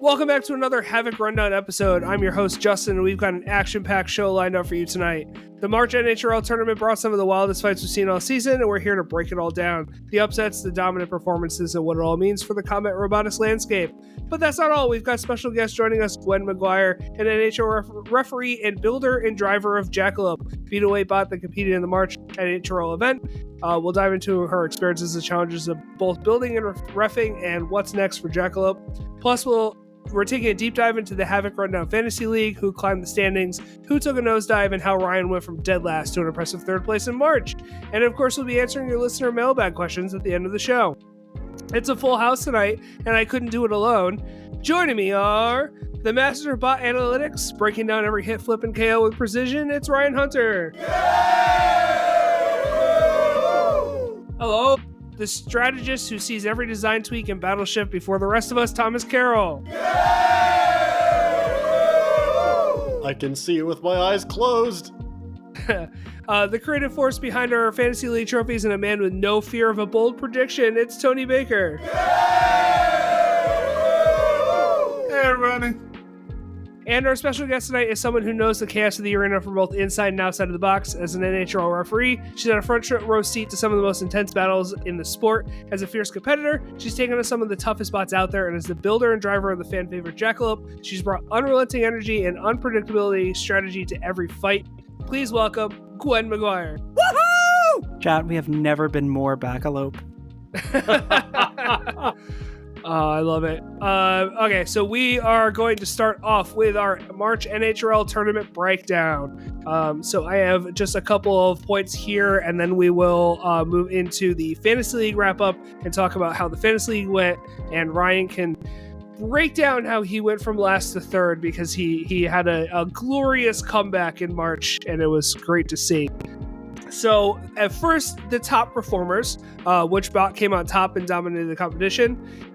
Welcome back to another Havoc Rundown episode. I'm your host, Justin, and we've got an action-packed show lined up for you tonight. The March NHRL tournament brought some of the wildest fights we've seen all season, and we're here to break it all down. The upsets, the dominant performances, and what it all means for the combat robotics landscape. But that's not all. We've got special guests joining us, Gwen McGuire, an NHL referee and builder and driver of Jackalope, featherweight bot that competed in the March NHRL event. We'll dive into her experiences and challenges of both building and reffing and what's next for Jackalope. Plus, we're taking a deep dive into the Havoc Rundown Fantasy League, who climbed the standings, who took a nosedive, and how Ryan went from dead last to an impressive third place in March. And of course, we'll be answering your listener mailbag questions at the end of the show. It's a full house tonight, and I couldn't do it alone. Joining me are the master of bot analytics, breaking down every hit, flip, and KO with precision. It's Ryan Hunter. Hello. The strategist who sees every design tweak and battleship before the rest of us, Thomas Carroll. I can see it with my eyes closed. The creative force behind our Fantasy League trophies and a man with no fear of a bold prediction, it's Tony Baker. Hey, everybody. And our special guest tonight is someone who knows the chaos of the arena from both inside and outside of the box. As an NHRL referee, she's had a front row seat to some of the most intense battles in the sport. As a fierce competitor, she's taken on some of the toughest bots out there, and as the builder and driver of the fan favorite Jackalope, she's brought unrelenting energy and unpredictability strategy to every fight. Please welcome Gwen McGuire. Woohoo! Chat, we have never been more Backalope. Oh, I love it. Okay, so we are going to start off with our March NHRL tournament breakdown. So I have just a couple of points here, and then we will move into the Fantasy League wrap-up and talk about how the Fantasy League went, and Ryan can break down how he went from last to third, because he had a glorious comeback in March, and it was great to see. So at first, the top performers, which bot came on top and dominated the competition.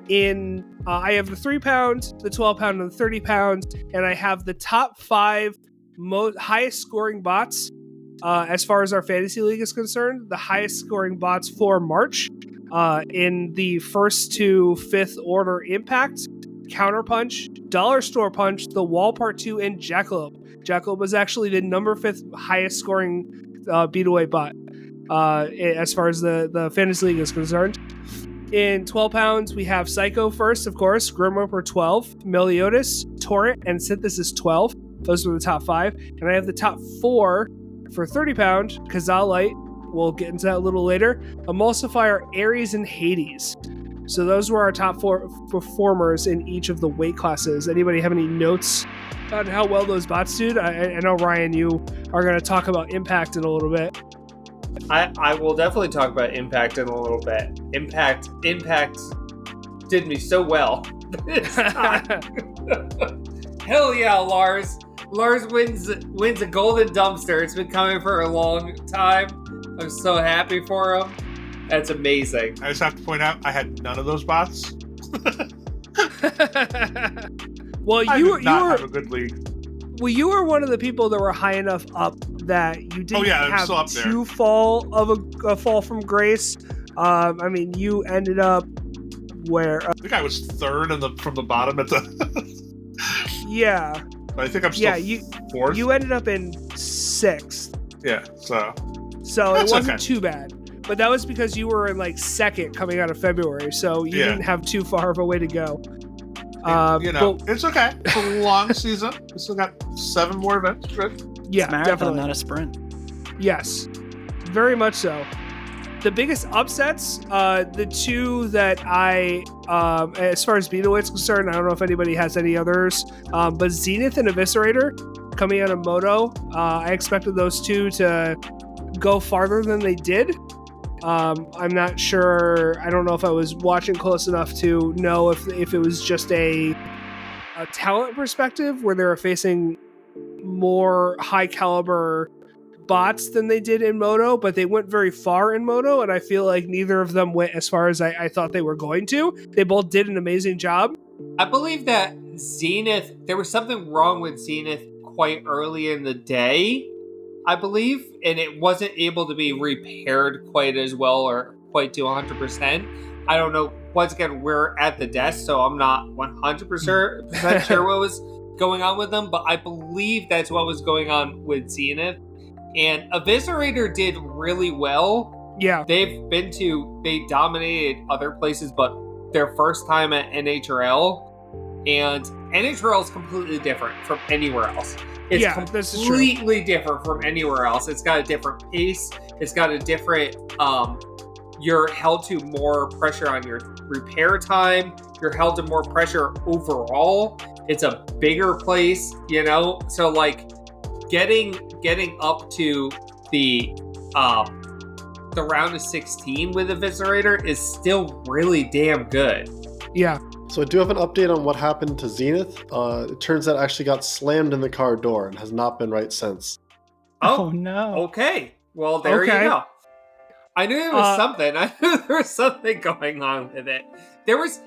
I have the 3 pound, the 12 pound, and the 30 pound, and I have the top 5 highest scoring bots as far as our fantasy league is concerned. The highest scoring bots for March in the first to 5th order impact, Counterpunch, Dollar Store Punch, The Wall Part 2, and Jackalope. Jackalope was actually the number 5th highest scoring beataway bot as far as the fantasy league is concerned. In 12 pounds, we have Psycho first, of course, Grimroper 12, Meliodas, Torrent, and Synthesis 12. Those were the top 5. And I have the top 4 for 30 pound, Kazalite, we'll get into that a little later, Emulsifier, Ares, and Hades. So those were our top 4 performers in each of the weight classes. Anybody have any notes on how well those bots did? I know, Ryan, you are going to talk about Impact in a little bit. I will definitely talk about Impact in a little bit. Impact did me so well. Hell yeah, Lars. Lars wins a golden dumpster. It's been coming for a long time. I'm so happy for him. That's amazing. I just have to point out, I had none of those bots. Well, you have a good league. Well, you were one of the people that were high enough up that you didn't have too fall of a fall from grace. I mean, you ended up where I think I was third from the bottom at the. Yeah. But I think I'm still fourth. You ended up in 6th. Yeah. So it wasn't too bad. But that was because you were in like 2nd coming out of February, so you didn't have too far of a way to go. It's okay. It's a long season. We still got 7 more events. Good. Yeah, it's marathon, definitely. Not a sprint. Yes, very much so. The biggest upsets, the 2 that I, as far as Beetleweight's concerned, I don't know if anybody has any others, but Zenith and Eviscerator coming out of Moto, I expected those 2 to go farther than they did. I'm not sure. I don't know if I was watching close enough to know if it was just a talent perspective where they were facing more high caliber bots than they did in Moto, but they went very far in Moto, and I feel like neither of them went as far as I thought they were going to. They both did an amazing job. I believe that Zenith, there was something wrong with Zenith quite early in the day, I believe, and it wasn't able to be repaired quite as well or quite to 100%. I don't know once again, we're at the desk, so I'm not 100% sure what was going on with them, but I believe that's what was going on with Zenith. And Eviscerator did really well. Yeah. They dominated other places, but their first time at NHRL, and NHRL is completely different from anywhere else. It's completely different from anywhere else. It's got a different pace. It's got a different, you're held to more pressure on your repair time. You're held to more pressure overall. It's a bigger place, you know? So like getting up to the round of 16 with Eviscerator is still really damn good. Yeah. So I do have an update on what happened to Zenith. It turns out it actually got slammed in the car door and has not been right since. Oh no. Okay. Well, there you go. I knew there was something. I knew there was something going on with it. There was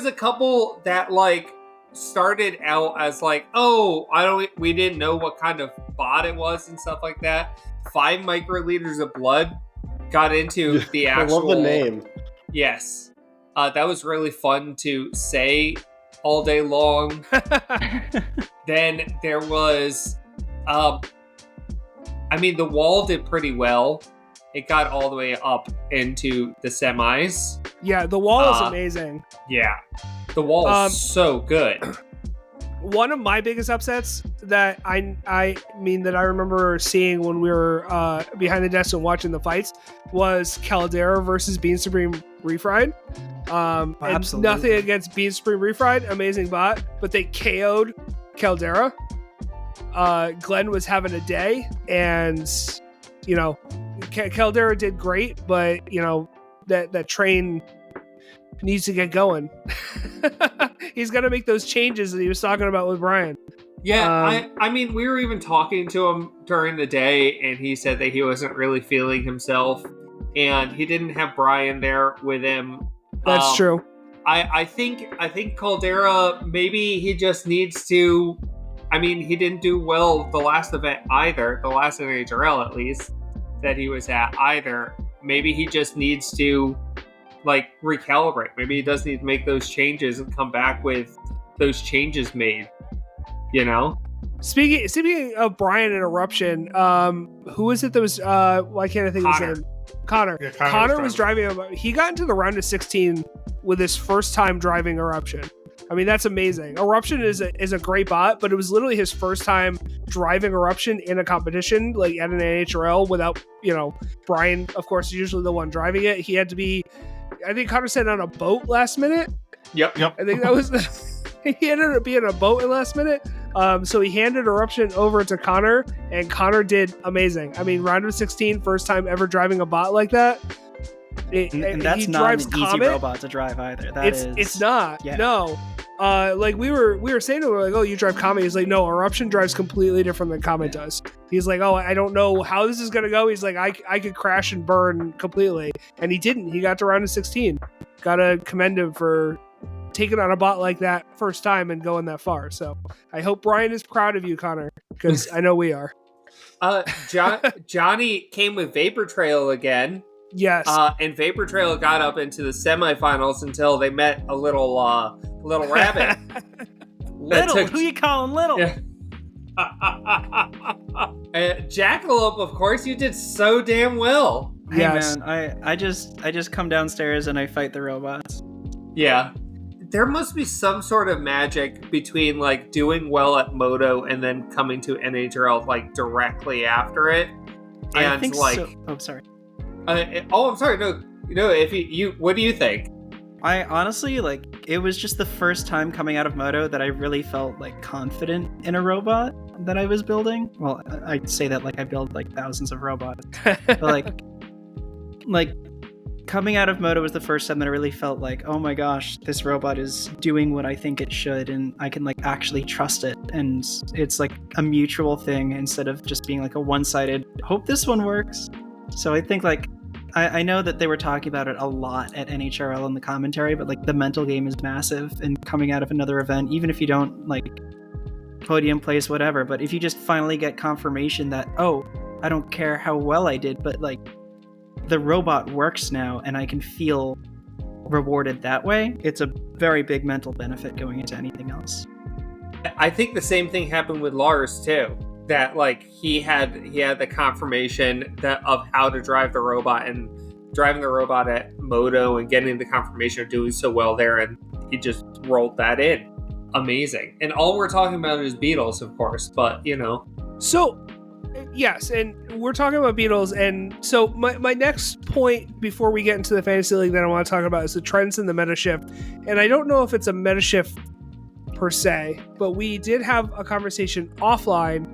a couple that like started out as like, we didn't know what kind of bot it was and stuff like that. 5 microliters of blood got into the actual. I love the name. Yes. That was really fun to say all day long. Then there was, the wall did pretty well. It got all the way up into the semis. Yeah, the wall is amazing. Yeah, the wall is so good. One of my biggest upsets that I remember seeing when we were behind the desk and watching the fights was Caldera versus Bean Supreme Refried. And nothing against Bean Supreme Refried, amazing bot, but they KO'd Caldera. Glenn was having a day, and Caldera did great, but that train needs to get going. He's got to make those changes that he was talking about with Brian. Yeah, we were even talking to him during the day, and he said that he wasn't really feeling himself, and he didn't have Brian there with him. That's true. I think Caldera, maybe he just needs to. He didn't do well the last event either, the last NHRL at least that he was at either. Maybe he just needs to recalibrate. Maybe he does need to make those changes and come back with those changes made. Speaking of Brian and Eruption, who was it that was why can't I think of his name? Connor. Yeah, Connor was driving. He got into the round of 16 with his first time driving Eruption. That's amazing. Eruption is a great bot, but it was literally his first time driving Eruption in a competition, like at an NHRL without, Brian, of course, is usually the one driving it. He had to be, I think Connor said, on a boat last minute. Yep. I think that was, he ended up being on a boat in last minute. So he handed Eruption over to Connor, and Connor did amazing. Round of 16, first time ever driving a bot like that. And that's not an easy robot to drive either. It's not. Yeah. No. We were saying to him, we're like, oh, you drive Comet. He's like, no, Eruption drives completely different than Comet does. He's like, oh, I don't know how this is going to go. He's like, I could crash and burn completely. And he didn't. He got to round of 16. Gotta commend him for taking on a bot like that first time and going that far. So I hope Brian is proud of you, Connor, because I know we are. Johnny came with Vapor Trail again. Yes. And Vapor Trail got up into the semifinals until they met a little rabbit. Little? Who you calling little? Yeah. Jackalope, of course, you did so damn well. Hey, yes. Man, I just come downstairs and I fight the robots. Yeah. There must be some sort of magic between doing well at Moto and then coming to NHRL directly after it. And I think so. Oh, sorry. I'm sorry. No, if you, what do you think? I honestly it was just the first time coming out of Moto that I really felt confident in a robot that I was building. Well, I say that I build thousands of robots, but coming out of Moto was the first time that I really felt oh my gosh, this robot is doing what I think it should, and I can actually trust it, and it's a mutual thing instead of just being a one-sided hope this one works. So I think I know that they were talking about it a lot at NHRL in the commentary, but the mental game is massive, and coming out of another event, even if you don't podium place, whatever, but if you just finally get confirmation that, oh, I don't care how well I did, but the robot works now and I can feel rewarded that way, it's a very big mental benefit going into anything else. I think the same thing happened with Lars too. That like he had the confirmation of how to drive the robot, and driving the robot at Moto and getting the confirmation of doing so well there, and he just rolled that in. Amazing. And all we're talking about is Beetles, of course, but So yes, and we're talking about Beetles, and so my next point before we get into the Fantasy League that I want to talk about is the trends in the meta shift. And I don't know if it's a meta shift per se, but we did have a conversation offline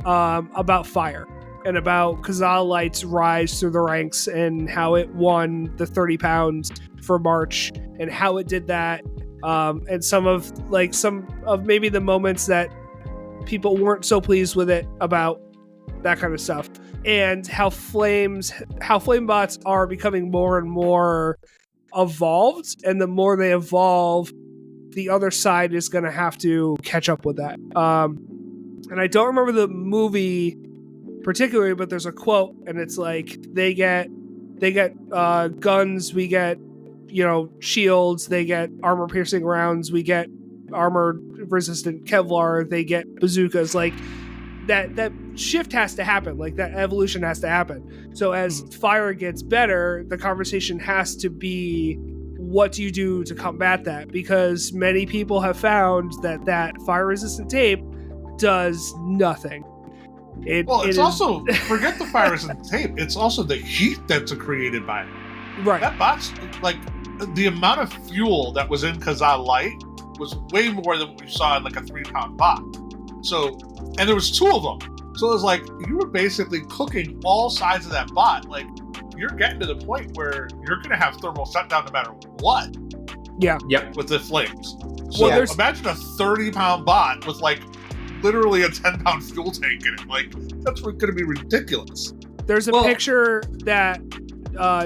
about fire and about Jackalope's rise through the ranks and how it won the 30 pounds for March and how it did that, and some of maybe the moments that people weren't so pleased with it about that kind of stuff, and how flame bots are becoming more and more evolved, and the more they evolve, the other side is going to have to catch up with that. And I don't remember the movie particularly, but there's a quote, and it's like they get guns, we get shields, they get armor piercing rounds, we get armor resistant Kevlar, they get bazookas. Like that shift has to happen, like that evolution has to happen. So as fire gets better, the conversation has to be, what do you do to combat that? Because many people have found that fire resistant tape does nothing. It's also, forget the fire resistant tape, it's also the heat that's created by it. Right. That bot's, like, the amount of fuel that was in Jackalope was way more than what we saw in like a 3-pound bot. So, and there was 2 of them. So it was like, you were basically cooking all sides of that bot. Like, you're getting to the point where you're going to have thermal shutdown no matter what. Yeah. Yep. With the flames. So imagine a 30-pound bot with like literally a 10-pound fuel tank in it. Like, that's going to be ridiculous. There's a picture that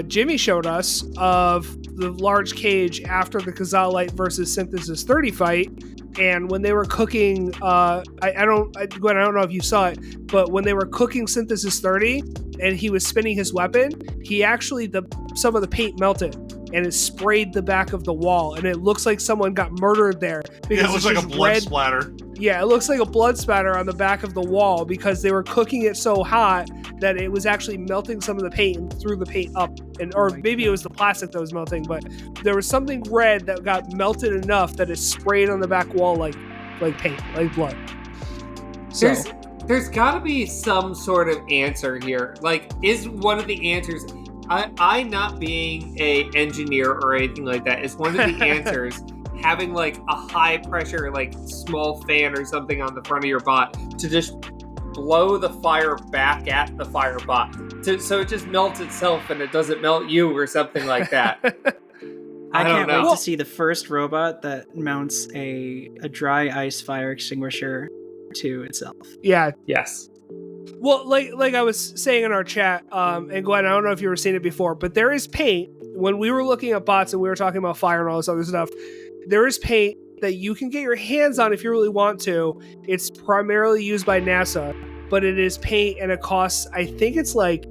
Jimmy showed us of the large cage after the Jackalope versus Synthesis 30 fight, and when they were cooking, Gwen, I don't know if you saw it, but when they were cooking Synthesis 30 and he was spinning his weapon, he actually some of the paint melted and it sprayed the back of the wall, and it looks like someone got murdered there. Because it looks like a blood splatter. Yeah, it looks like a blood spatter on the back of the wall because they were cooking it so hot that it was actually melting some of the paint and threw the paint up. Or maybe it was the plastic that was melting, but there was something red that got melted enough that it sprayed on the back wall like paint, like blood. So there's got to be some sort of answer here. Like, is one of the answers... I not being a engineer or anything like that, is one of the answers having like a high pressure, like small fan or something on the front of your bot to just blow the fire back at the fire bot, so it just melts itself and it doesn't melt you or something like that. I can't wait to see the first robot that mounts a dry ice fire extinguisher to itself. Yeah. Yes. Well, like I was saying in our chat, and Gwen, I don't know if you were seeing it before, but there is paint. When we were looking at bots and we were talking about fire and all this other stuff, there is paint that you can get your hands on if you really want to. It's primarily used by NASA, but it is paint, and it costs, I think it's like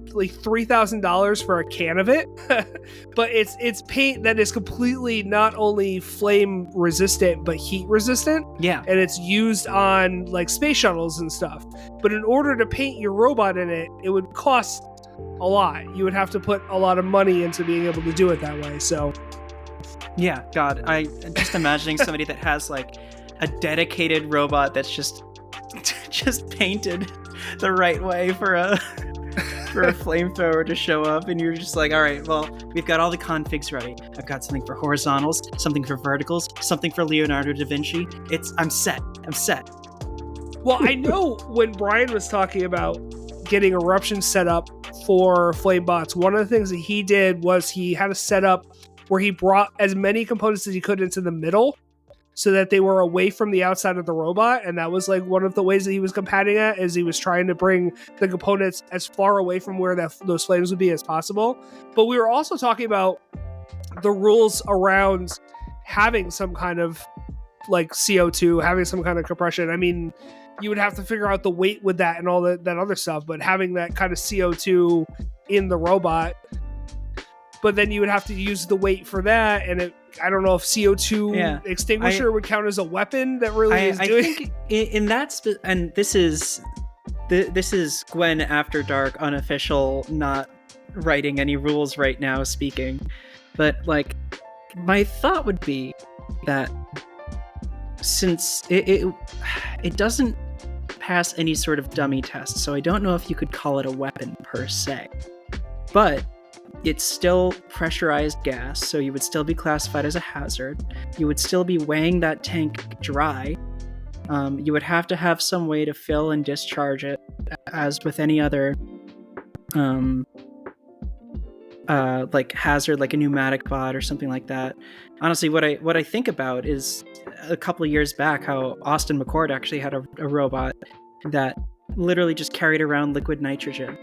$3,000 for a can of it. But it's paint that is completely not only flame resistant but heat resistant. Yeah. And it's used on like space shuttles and stuff. But in order to paint your robot in it, it would cost a lot. You would have to put a lot of money into being able to do it that way. So yeah, God, I just imagining somebody that has like a dedicated robot that's just painted the right way for a flamethrower to show up, and you're just like, all right, well, we've got all the configs ready. I've got something for horizontals, something for verticals, something for Leonardo da Vinci. I'm set. Well, I know when Brian was talking about getting eruption set up for flame bots, one of the things that he did was he had a setup where he brought as many components as he could into the middle so that they were away from the outside of the robot. And that was like one of the ways that he was combating it, is he was trying to bring the components as far away from where those flames would be as possible. But we were also talking about the rules around having some kind of like CO2, having some kind of compression. I mean, you would have to figure out the weight with that and all that other stuff, but having that kind of CO2 in the robot but then you would have to use the weight for that, and I don't know if CO2 extinguisher would count as a weapon that really is doing. I think in that and this is Gwen After Dark, unofficial, not writing any rules right now speaking, but like my thought would be that since it doesn't pass any sort of dummy test, so I don't know if you could call it a weapon per se, but it's still pressurized gas, so you would still be classified as a hazard. You would still be weighing that tank dry. You would have to have some way to fill and discharge it, as with any other like hazard, like a pneumatic pod or something like that. Honestly, what I think about is a couple of years back how Austin McCord actually had a robot that literally just carried around liquid nitrogen.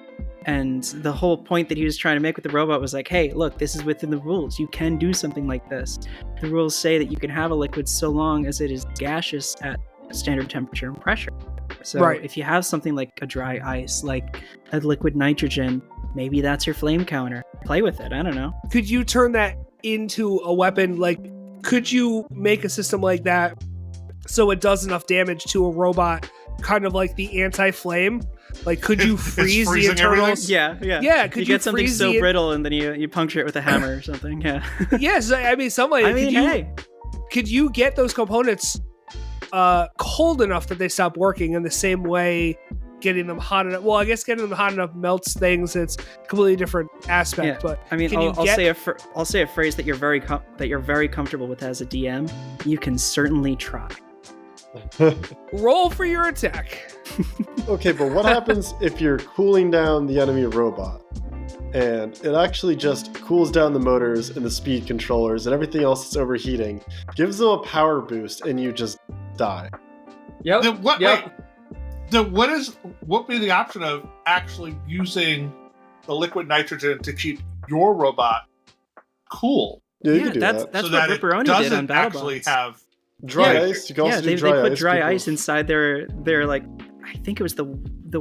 And the whole point that he was trying to make with the robot was like, hey, look, this is within the rules. You can do something like this. The rules say that you can have a liquid so long as it is gaseous at standard temperature and pressure. So if you have something like a dry ice, like a liquid nitrogen, maybe that's your flame counter. Play with it. I don't know. Could you turn that into a weapon? Like, could you make a system like that so it does enough damage to a robot, kind of like the anti-flame? Like, could you freeze the internals? Everything? Yeah. Yeah, could you get something so brittle and then you puncture it with a hammer or something? Yeah. Yes, I mean, could you get those components cold enough that they stop working in the same way? Getting them hot enough. Well, I guess getting them hot enough melts things. It's a completely different aspect. Yeah. But I mean, I'll say a phrase that you're very comfortable with as a DM. You can certainly try. Roll for your attack. Okay, but what happens if you're cooling down the enemy robot and it actually just cools down the motors and the speed controllers and everything else that's overheating, gives them a power boost, and you just die? Yep. Then what would be the option of actually using the liquid nitrogen to keep your robot cool? Yeah, you can do that's that. So what Ripperoni did on BattleBots. Actually have dry ice. You can also do they put dry people. Ice inside their like, I think it was the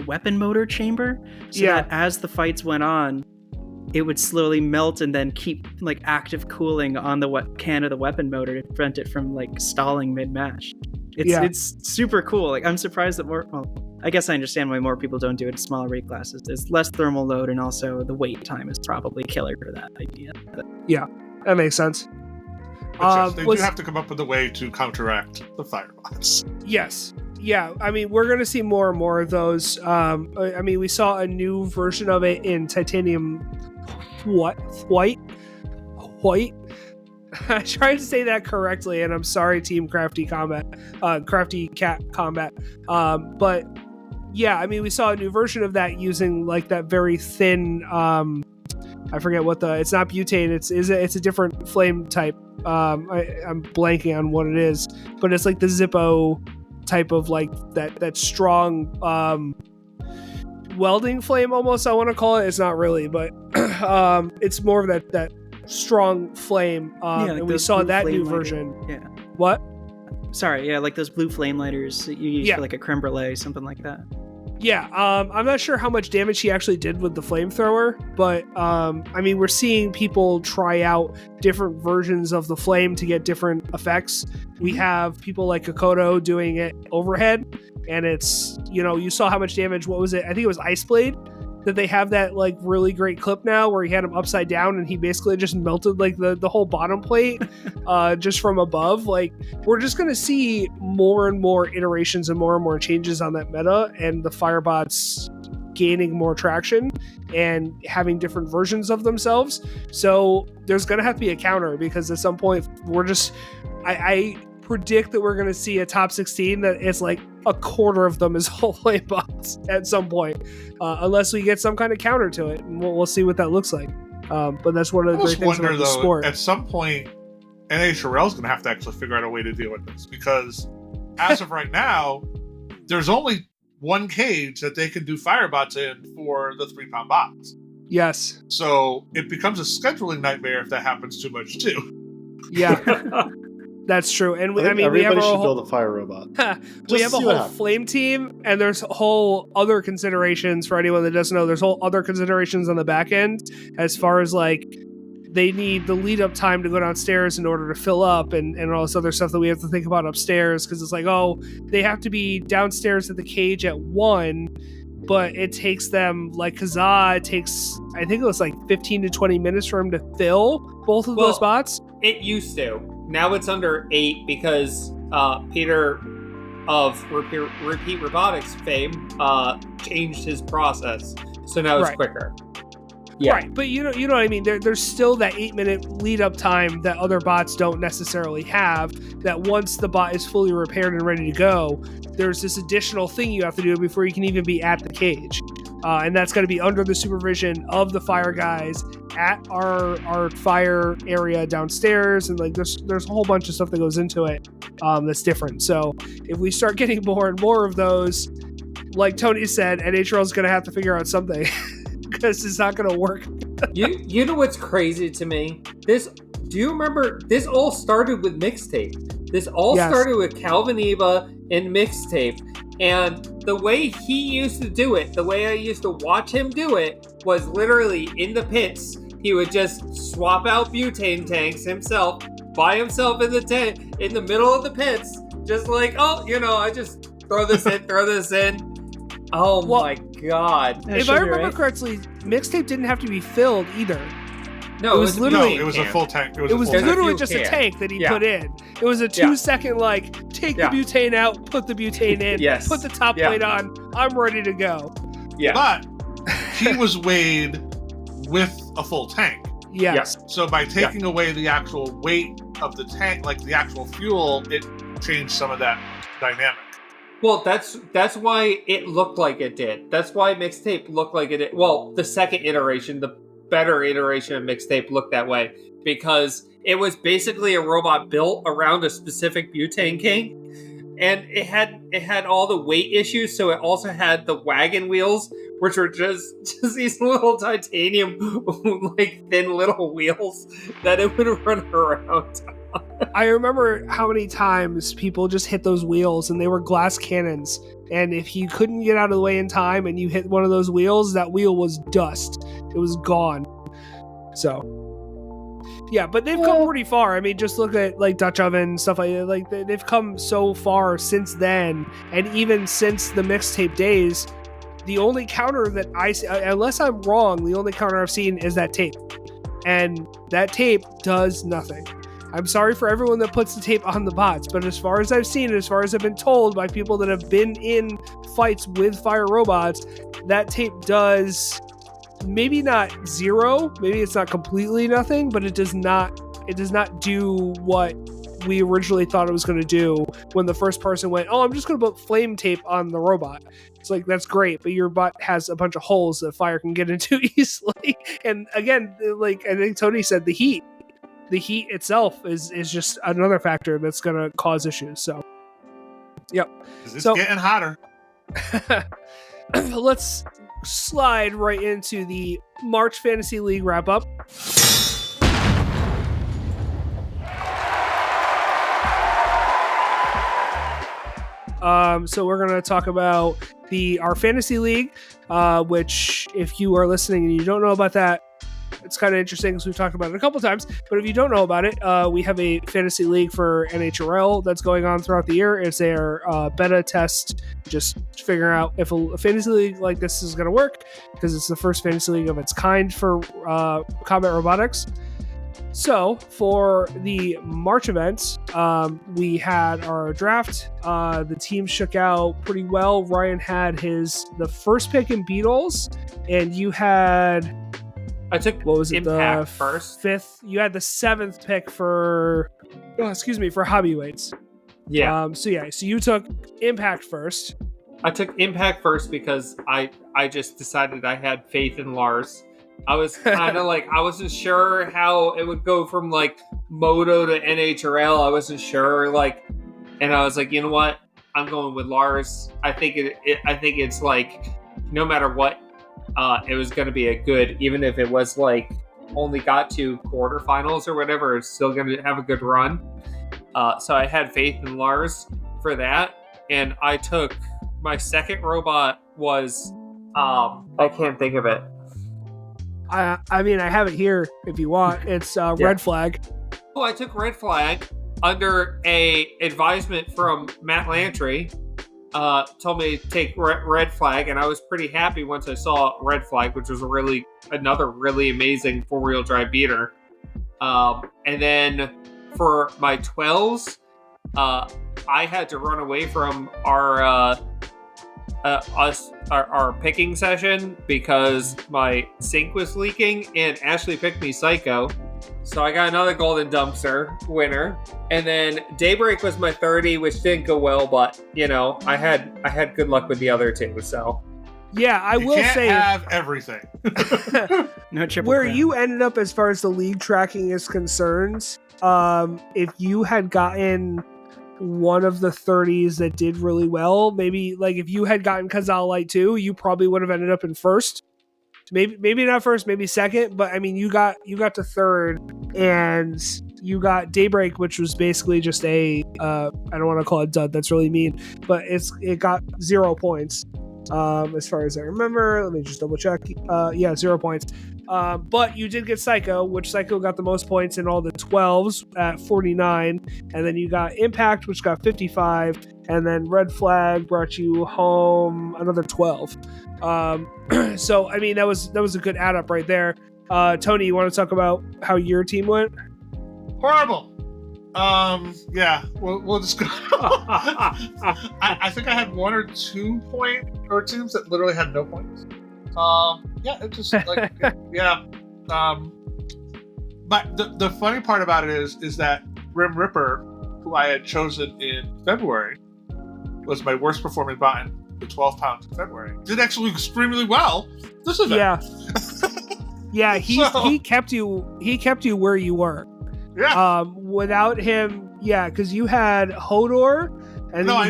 weapon motor chamber. So that as the fights went on, it would slowly melt and then keep like active cooling on the can of the weapon motor to prevent it from like stalling mid-match. It's super cool. Like, I'm surprised that I guess I understand why more people don't do it in smaller rate classes. There's less thermal load, and also the wait time is probably killer for that idea. But, yeah, that makes sense. They do have to come up with a way to counteract the firebots. Yes. Yeah, I mean, we're going to see more and more of those. I mean, we saw a new version of it in Titanium White. I tried to say that correctly, and I'm sorry, Team Crafty Cat Combat. But yeah, I mean, we saw a new version of that using like that very thin. I forget what it's not butane. It's a different flame type. I'm blanking on what it is, but it's like the Zippo type of like that strong welding flame almost. I want to call it. It's not really, but it's more of that strong flame, like, and we saw that new version. Yeah. What? Sorry, yeah, like those blue flame lighters that you use for like a creme brulee, something like that. Yeah, I'm not sure how much damage he actually did with the flamethrower, but I mean, we're seeing people try out different versions of the flame to get different effects. We have people like Kokoto doing it overhead, and it's, you saw how much damage. What was it? I think it was Ice Blade. That they have that like really great clip now where he had him upside down and he basically just melted like the whole bottom plate just from above. Like, we're just going to see more and more iterations and more changes on that meta, and the firebots gaining more traction and having different versions of themselves. So there's going to have to be a counter, because at some point I predict that we're going to see a top 16 that is like a quarter of them is all flame bots at some point, unless we get some kind of counter to it, and we'll see what that looks like. But that's one of the great things about the sport. At some point, NHRL is going to have to actually figure out a way to deal with this, because as of right now, there's only one cage that they can do firebots in for the 3-pound box. Yes. So it becomes a scheduling nightmare if that happens too much too. Yeah. That's true, and we have build a fire robot. We have a whole flame team, and there's whole other considerations for anyone that doesn't know. There's whole other considerations on the back end as far as like they need the lead up time to go downstairs in order to fill up and all this other stuff that we have to think about upstairs, because it's like, oh, they have to be downstairs at the cage at 1, but it takes them, like Kazaa, it takes, I think it was like 15 to 20 minutes for him to fill both of those spots. It used to. Now it's under 8 because Peter of Repeat Robotics fame changed his process. So now it's quicker. Yeah. Right, but you know what I mean? There's still that 8-minute lead-up time that other bots don't necessarily have, that once the bot is fully repaired and ready to go, there's this additional thing you have to do before you can even be at the cage. And that's going to be under the supervision of the fire guys at our fire area downstairs. And like there's a whole bunch of stuff that goes into it that's different. So if we start getting more and more of those, like Tony said, NHRL is going to have to figure out something. Because it's not going to work. You know what's crazy to me? Do you remember? This all started with mixtape. This all started with Calvin Eva and mixtape. And the way he used to do it, the way I used to watch him do it, was literally in the pits. He would just swap out butane tanks himself, by himself in the middle of the pits, just like, oh, I just throw this in. Oh my God! If I remember correctly, mixtape didn't have to be filled either. No, it was literally it was a full tank. It was literally just a tank that he put in. It was a 2-second take the butane out, put the butane in, put the top plate on. I'm ready to go. Yeah, but he was weighed with a full tank. Yes. So by taking away the actual weight of the tank, like the actual fuel, it changed some of that dynamic. Well, that's why it looked like it did. That's why mixtape looked like it did. Well, the second iteration, the better iteration of mixtape looked that way because it was basically a robot built around a specific butane king, and it had all the weight issues. So it also had the wagon wheels, which were just these little titanium, like thin little wheels that it would run around. I remember how many times people just hit those wheels and they were glass cannons. And if you couldn't get out of the way in time and you hit one of those wheels, that wheel was dust. It was gone. So, yeah, but they've come pretty far. I mean, just look at like Dutch oven and stuff like that. Like they've come so far since then. And even since the mixtape days, the only counter that I see, unless I'm wrong, the only counter I've seen is that tape. And that tape does nothing. I'm sorry for everyone that puts the tape on the bots, but as far as I've seen, as far as I've been told by people that have been in fights with fire robots, that tape does maybe not zero, maybe it's not completely nothing, but it does not do what we originally thought it was going to do when the first person went, oh, I'm just going to put flame tape on the robot. It's like, that's great, but your bot has a bunch of holes that fire can get into easily. And again, like I think Tony said, the heat itself is just another factor that's going to cause issues. So, yep. It's getting hotter. Let's slide right into the March Fantasy League wrap up. So we're going to talk about our Fantasy League, which if you are listening and you don't know about that, it's kind of interesting because we've talked about it a couple times, but if you don't know about it, we have a fantasy league for NHRL that's going on throughout the year. It's their beta test, just figuring out if a fantasy league like this is going to work, because it's the first fantasy league of its kind for combat robotics. So for the March event, we had our draft. The team shook out pretty well. Ryan had the first pick in Beatles, and you had... I took Impact first. Fifth. You had the 7th pick for hobby weights. Yeah. So you took Impact first. I took Impact first because I just decided I had faith in Lars. I was kind of like, I wasn't sure how it would go from like Moto to NHRL. I wasn't sure, and I was like, you know what? I'm going with Lars. I think it's like, no matter what, it was going to be a good, even if it was like only got to quarterfinals or whatever, it's still going to have a good run. So I had faith in Lars for that. And I took my second robot was, I can't think of it. I mean, I have it here if you want. It's Red Flag. Oh, I took Red Flag under a advisement from Matt Lantry. Told me to take Red Flag, and I was pretty happy once I saw Red Flag, which was another really amazing 4-wheel drive beater. And then for my 12s, I had to run away from our picking session because my sink was leaking, and Ashley picked me Psycho. So I got another Golden Dumpster winner. And then Daybreak was my 30, which didn't go well, but I had good luck with the other two. So yeah, I will say have everything. No triple where crown. you ended up as far as the league tracking is concerned. If you had gotten one of the 30s that did really well, maybe like if you had gotten Kazal Light 2, you probably would have ended up in first. Maybe not first, maybe second, but I mean you got to third, and you got Daybreak, which was basically just I don't want to call it dud, that's really mean, but it got 0 points. As far as I remember, let me just double check. 0 points. But you did get Psycho, which Psycho got the most points in all the 12s at 49, and then you got Impact, which got 55, and then Red Flag brought you home another 12. So I mean that was a good add up right there. Tony, you want to talk about how your team went? Horrible. Yeah, we'll just go. I think I had 1 or 2 teams that literally had no points. Yeah, it just like yeah. But the funny part about it is that Grim Ripper, who I had chosen in February, was my worst performing bot in the 12 pounds in February. Did actually extremely well this event. Yeah, he kept you where you were. Yeah. Without him, because you had Hodor, and no, I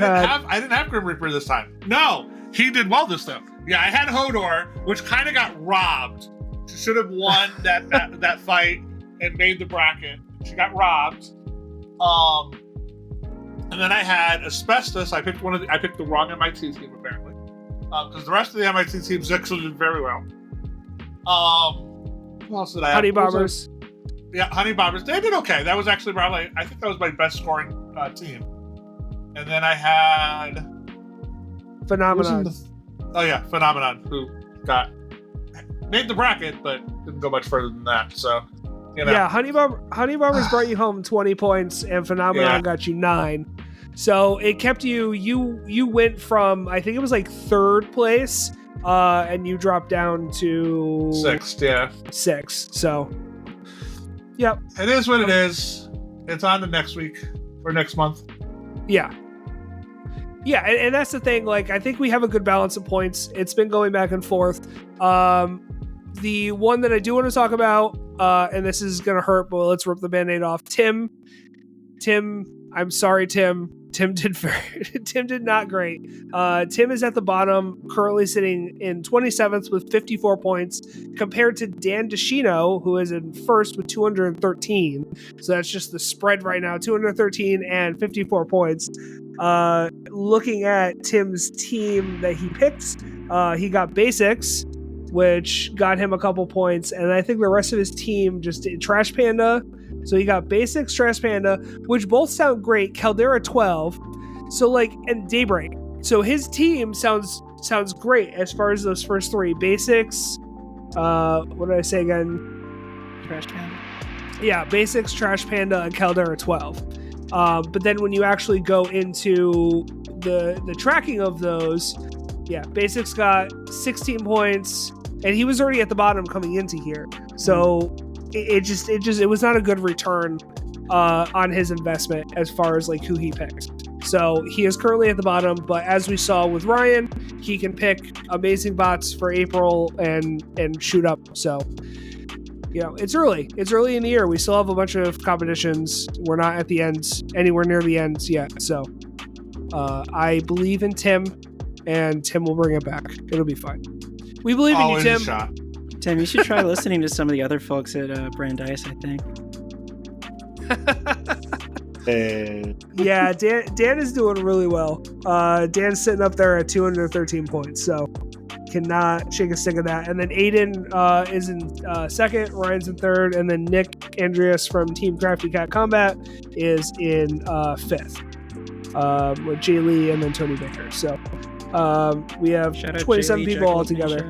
didn't have Grim Reaper this time. No, he did well this time. Yeah, I had Hodor, which kind of got robbed. She should have won that fight and made the bracket. She got robbed. And then I had Asbestos. I picked the wrong MIT team apparently, because the rest of the MIT teams actually did very well. Who else did I have? Honey Bombers. Yeah, Honey Bombers. They did okay. That was actually probably, I think that was my best scoring team. And then I had Phenomenon. Phenomenon, who made the bracket, but didn't go much further than that. So, Yeah, Honey Bombers brought you home 20 points, and Phenomenon got you 9. So it kept you went from, I think it was like 3rd place, and you dropped down to 6th, yeah. 6th, so yep. It is what it is. It's on to next week or next month. Yeah, and that's the thing. Like, I think we have a good balance of points. It's been going back and forth. The one that I do want to talk about, and this is gonna hurt, but let's rip the Band-Aid off. Tim, I'm sorry, Tim. Tim did not great. Tim is at the bottom, currently sitting in 27th with 54 points, compared to Dan DeShino, who is in first with 213. So that's just the spread right now, 213 and 54 points. Looking at Tim's team that he picked, he got Basics, which got him a couple points, and I think the rest of his team just did Trash Panda. So he got Basics, Trash Panda, which both sound great. Caldera 12, so and Daybreak. So his team sounds great as far as those first 3 Basics. What did I say again? Trash Panda. Yeah, Basics, Trash Panda, and Caldera 12. But then when you actually go into the tracking of those, Basics got 16 points, and he was already at the bottom coming into here. So it was not a good return on his investment as far as who he picked. So he is currently at the bottom, but as we saw with Ryan, he can pick amazing bots for April and shoot up. So it's early in the year. We still have a bunch of competitions. We're not at the end, anywhere near the end yet. So I believe in Tim, and Tim will bring it back. It'll be fine. We believe in you, Tim. Tim, you should try listening to some of the other folks at Brandeis, I think. Yeah, Dan is doing really well. Dan's sitting up there at 213 points, so cannot shake a stick of that. And then Aiden is in second, Ryan's in third, and then Nick Andreas from Team Crafty Cat Combat is in fifth, with Jay Lee and then Tony Baker. So we have 27 people all together.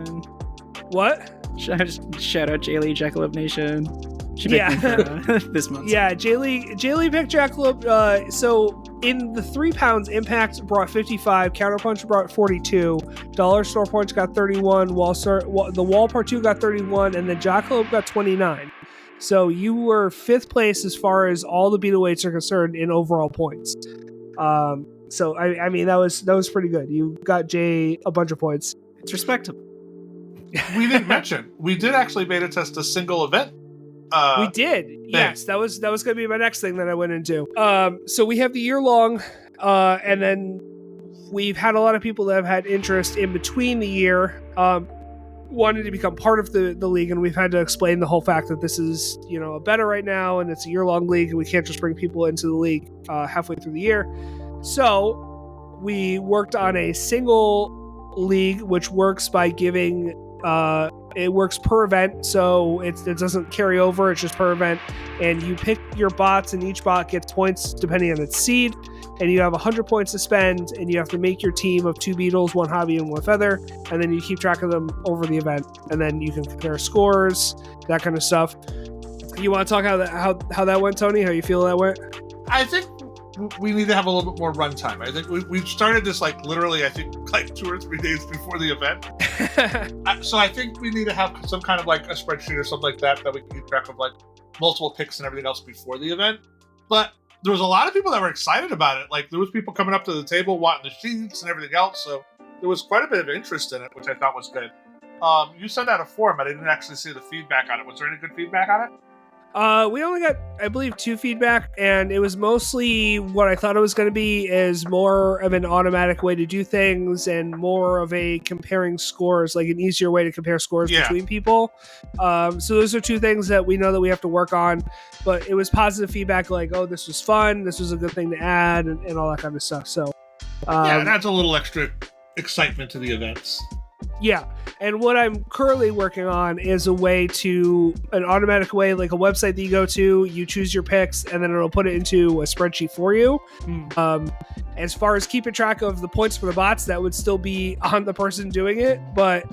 What? Shout out Jay Lee, Jackalope Nation. She picked me for, this month. Yeah, Jay Lee picked Jackalope. So in the 3 pounds, Impact brought 55, Counterpunch brought 42, Dollar Store Points got 31, the Wall Part 2 got 31, and then Jackalope got 29. So you were 5th place as far as all the beetleights are concerned in overall points. So I mean that was pretty good. You got Jay a bunch of points. It's respectable. We didn't mention we did actually beta test a single event. We did. Yes, that was going to be my next thing that I went into. So we have the year long, and then we've had a lot of people that have had interest in between the year, wanting to become part of the league, and we've had to explain the whole fact that this is a beta right now, and it's a year long league, and we can't just bring people into the league halfway through the year. So we worked on a single league, which works by giving. It works per event, so it doesn't carry over. It's just per event, and you pick your bots, and each bot gets points depending on its seed, and you have 100 points to spend, and you have to make your team of 2 beetles, 1 hobby, and 1 feather, and then you keep track of them over the event, and then you can compare scores, that kind of stuff. You want to talk how that went, Tony? How you feel that went? I think we need to have a little bit more runtime. I think we started this literally, I think 2 or 3 days before the event. So I think we need to have some kind of a spreadsheet or something like that we can keep track of multiple picks and everything else before the event. But there was a lot of people that were excited about it. There was people coming up to the table wanting the sheets and everything else. So there was quite a bit of interest in it, which I thought was good. You sent out a form, but I didn't actually see the feedback on it. Was there any good feedback on it? We only got, I believe, 2 feedback, and it was mostly what I thought it was going to be, is more of an automatic way to do things and more of a comparing scores, an easier way to compare scores between people. So those are 2 things that we know that we have to work on, but it was positive feedback oh, this was fun, this was a good thing to add, and all that kind of stuff. So yeah, it adds a little extra excitement to the events. Yeah, and what I'm currently working on is an automatic way, like a website that you go to, you choose your picks, and then it'll put it into a spreadsheet for you. As far as keeping track of the points for the bots, that would still be on the person doing it, but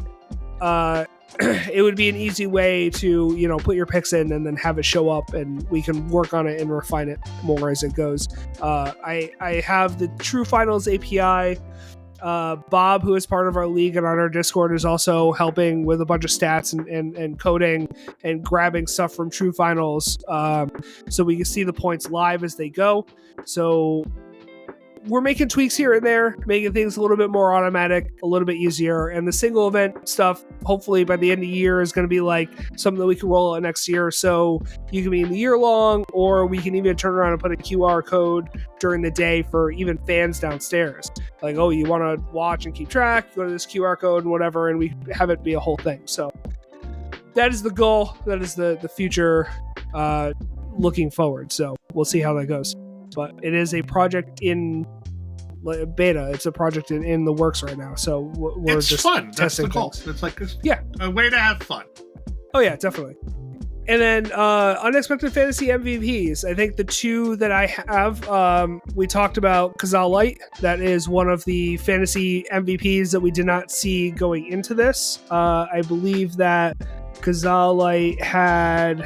it would be an easy way to, put your picks in and then have it show up, and we can work on it and refine it more as it goes. I have the True Finals API. Bob, who is part of our league and on our Discord, is also helping with a bunch of stats and coding and grabbing stuff from True Finals, so we can see the points live as they go. So we're making tweaks here and there, making things a little bit more automatic, a little bit easier. And the single event stuff, hopefully by the end of the year, is going to be something that we can roll out next year. So you can be in the year long, or we can even turn around and put a QR code during the day for even fans downstairs. Oh, you want to watch and keep track, go to this QR code and whatever, and we have it be a whole thing. So that is the goal. That is the future looking forward. So we'll see how that goes. But it is a project in beta. It's a project in the works right now. So we're just fun. That's the goal. It's a way to have fun. Oh yeah, definitely. And then unexpected fantasy MVPs. I think the 2 that I have, we talked about Kazal Light. That is one of the fantasy MVPs that we did not see going into this. I believe that Kazal Light had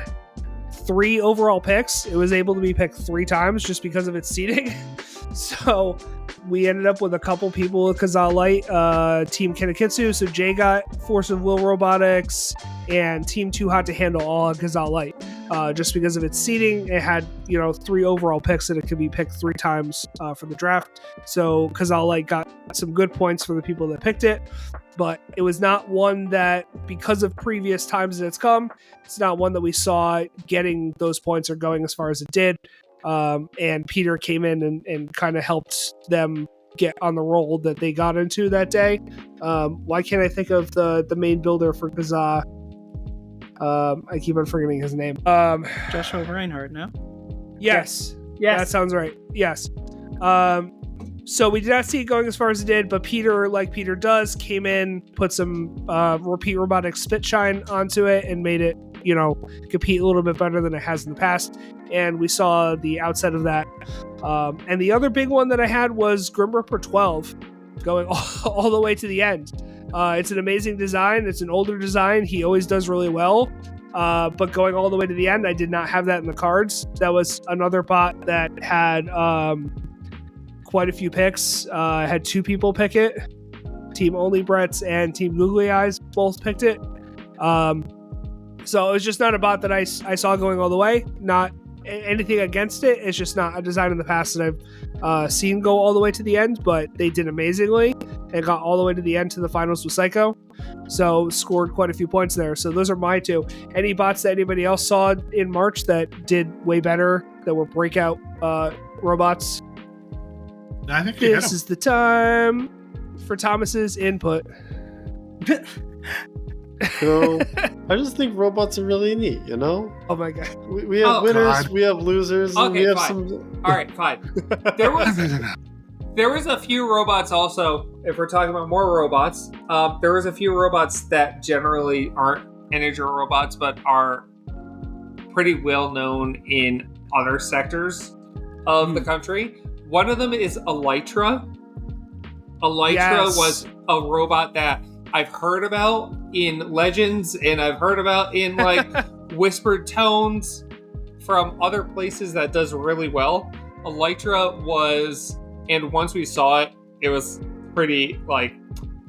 3 overall picks. It was able to be picked 3 times just because of its seeding. So we ended up with a couple people with Kazal Light, Team Kinekitsu. So Jay got Force of Will Robotics, and Team Too Hot to Handle all on Kazal Light. Just because of its seeding, it had 3 overall picks, and it could be picked 3 times for the draft. So Kazal Light got some good points for the people that picked it. But it was not one that, because of previous times that it's come, it's not one that we saw getting those points or going as far as it did. And Peter came in and kind of helped them get on the roll that they got into that day. Why can't I think of the main builder for Kazaa? I keep on forgetting his name. Joshua Reinhardt, no? Yes. That sounds right. Yes. So we did not see it going as far as it did, but Peter, like Peter does, came in, put some repeat robotic spit shine onto it and made it, compete a little bit better than it has in the past. And we saw the outside of that. And the other big one that I had was Grim Reaper 12 going all the way to the end. It's an amazing design. It's an older design. He always does really well. But going all the way to the end, I did not have that in the cards. That was another bot that had quite a few picks. I had 2 people pick it. Team Only Brett's and Team Googly Eyes both picked it. So it was just not a bot that I saw going all the way. Not anything against it. It's just not a design in the past that I've seen go all the way to the end, but they did amazingly and got all the way to the end to the finals with Psycho. So scored quite a few points there. So those are my 2. Any bots that anybody else saw in March that did way better, that were breakout robots? I think this is the time for Thomas's input. I just think robots are really neat, Oh my god. We have winners, God. We have losers, okay, and we have fine. some... Alright, fine. There was a few robots also, if we're talking about more robots, there was a few robots that generally aren't NHRL robots, but are pretty well known in other sectors of the country. One of them is Elytra. Elytra was a robot that I've heard about in legends, and I've heard about in whispered tones from other places that does really well. Elytra was, and once we saw it, it was pretty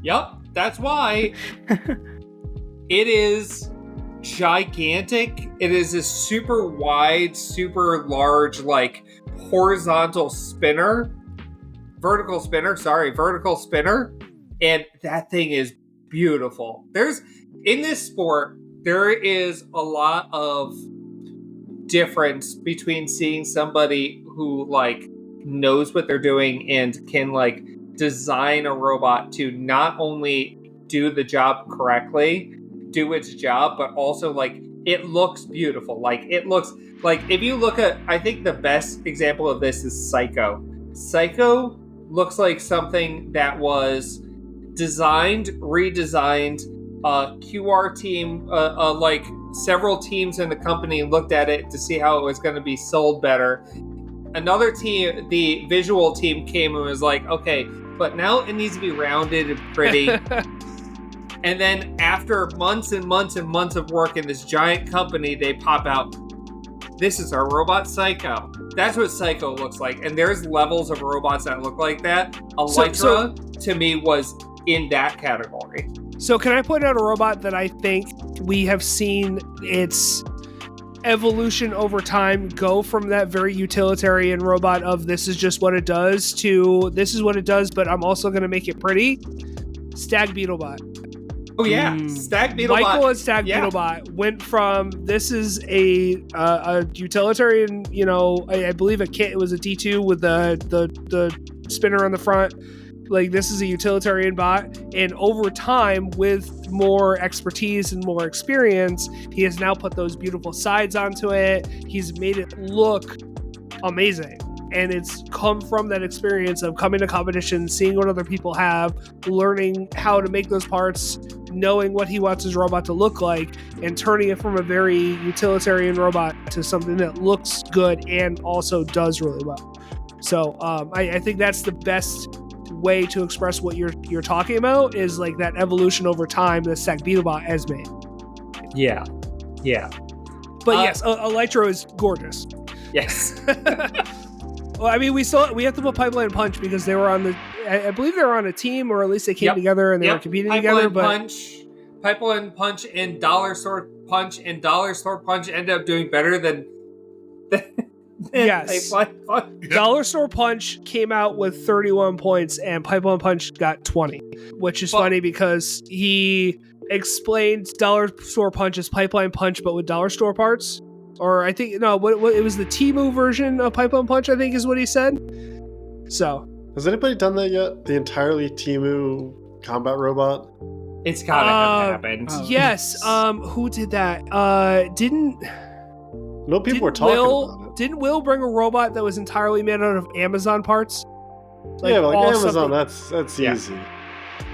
yep, that's why. It is gigantic. It is a super wide, super large, vertical spinner. And that thing is beautiful. In this sport, there is a lot of difference between seeing somebody who knows what they're doing and can design a robot to not only do the job correctly, do its job, but also it looks beautiful. It looks if you look at, I think the best example of this is Psycho. Psycho looks like something that was designed, redesigned. QR team, several teams in the company looked at it to see how it was going to be sold better. Another team, the visual team, came and was like, okay, but now it needs to be rounded and pretty. And then after months and months and months of work in this giant company, they pop out, this is our robot Psycho. That's what Psycho looks like. And there's levels of robots that look like that. Elytra, to me, was in that category. So can I point out a robot that I think we have seen its evolution over time go from that very utilitarian robot of this is just what it does to this is what it does, but I'm also going to make it pretty? Stag Beetlebot. Oh yeah, Stag Beetlebot. Michael and Stag Beetlebot went from this is a utilitarian, I believe it was a D2 with the spinner on the front. This is a utilitarian bot, and over time, with more expertise and more experience, he has now put those beautiful sides onto it. He's made it look amazing. And it's come from that experience of coming to competitions, seeing what other people have, learning how to make those parts, knowing what he wants his robot to look like, and turning it from a very utilitarian robot to something that looks good and also does really well. So I think that's the best way to express what you're talking about, is that evolution over time that Stag Beetlebot has made. Yeah. But yes, Elytra is gorgeous. Yes. Well, I mean, we have to put Pipeline Punch because they were I believe they were on a team, or at least they came together and they were competing together. But Pipeline Punch and Dollar Store Punch ended up doing better than yes. Dollar Store Punch came out with 31 points and Pipeline Punch got 20, which is funny because he explained Dollar Store Punch as Pipeline Punch but with Dollar Store parts. Or I think, no, what it was the Temu version of Pipeline Punch, I think is what he said. So. Has anybody done that yet? The entirely Temu combat robot? It's gotta have happened. Yes. Who did that? No, people were talking about it. Didn't Will bring a robot that was entirely made out of Amazon parts? Like, yeah, but like Amazon, something... that's easy.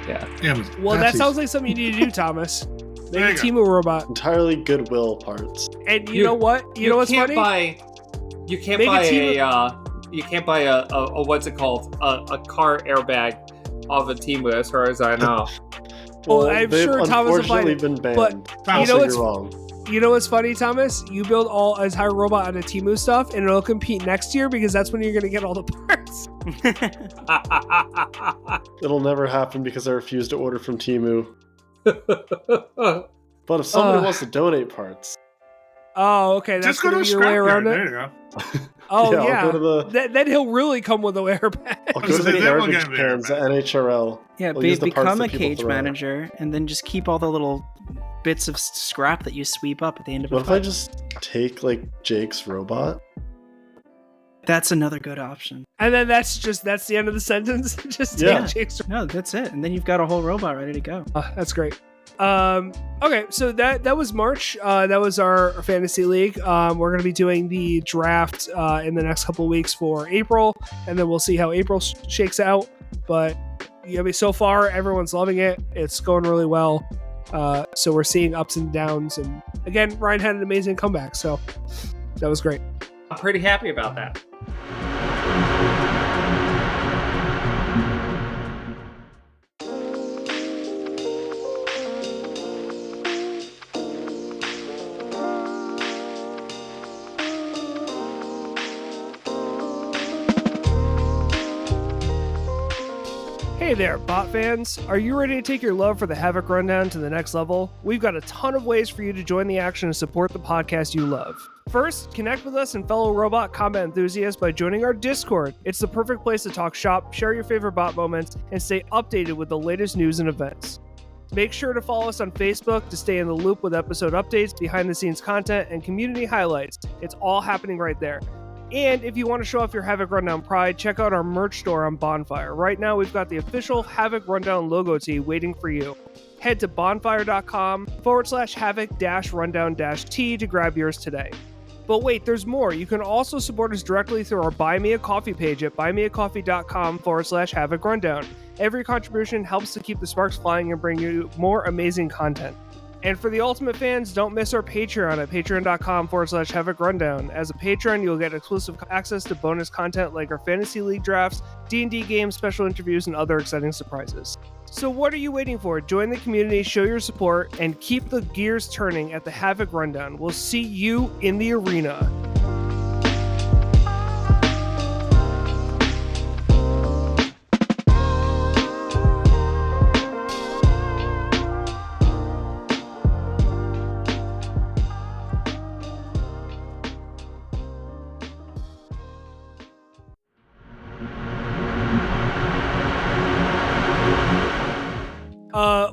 Yeah. Amazon. Well, That's that sounds easy. like something you need to do, Thomas. There Make a you Temu robot. Entirely Goodwill parts. And you know what? You know what's funny? You can't Make a buy Temu- you can't buy a what's it called? A car airbag off of Temu, as far as I know. Well, I'm they've sure Thomas will find unfortunately it. been banned. But you know Also, what's- you're wrong. You know what's funny, Thomas? You build all an entire robot out of Temu stuff, and it'll compete next year because that's when you're going to get all the parts. It'll never happen because I refuse to order from Temu. But if somebody wants to donate parts, Oh, okay. That's Just go to going a to be your way scrapyard. around it. There you go. Oh, yeah. I'll go to the Then he'll really come with a airbag. I'll go to the Then we'll garbage get the cans at airbag. NHRL. Yeah, I'll use the parts become that a people cage throw. manager, and then just keep all the little bits of scrap that you sweep up at the end of What a if I fight. just take like Jake's robot? That's another good option. And then that's the end of the sentence. Just take Yeah. Jake's. No, that's it. And then you've got a whole robot ready to go. That's great. Okay, so that was March. That was our fantasy league. We're going to be doing the draft in the next couple of weeks for April, and then we'll see how April shakes out. But I mean, so far everyone's loving it. It's going really well. So we're seeing ups and downs, and again, Ryan had an amazing comeback, so that was great. I'm pretty happy about that. Hey there, bot fans! Are you ready to take your love for the Havoc Rundown to the next level? We've got a ton of ways for you to join the action and support the podcast you love. First, connect with us and fellow robot combat enthusiasts by joining our Discord. It's the perfect place to talk shop, share your favorite bot moments, and stay updated with the latest news and events. Make sure to follow us on Facebook to stay in the loop with episode updates, behind-the-scenes content, and community highlights. It's all happening right there. And if you want to show off your Havoc Rundown pride, check out our merch store on Bonfire. Right now, we've got the official Havoc Rundown logo tee waiting for you. Head to bonfire.com/Havoc-Rundown-T to grab yours today. But wait, there's more. You can also support us directly through our Buy Me a Coffee page at buymeacoffee.com/Havoc Rundown. Every contribution helps to keep the sparks flying and bring you more amazing content. And for the ultimate fans, don't miss our Patreon at patreon.com/Havoc Rundown. As a patron, you'll get exclusive access to bonus content like our Fantasy League drafts, D&D games, special interviews, and other exciting surprises. So what are you waiting for? Join the community, show your support, and keep the gears turning at the Havoc Rundown. We'll see you in the arena.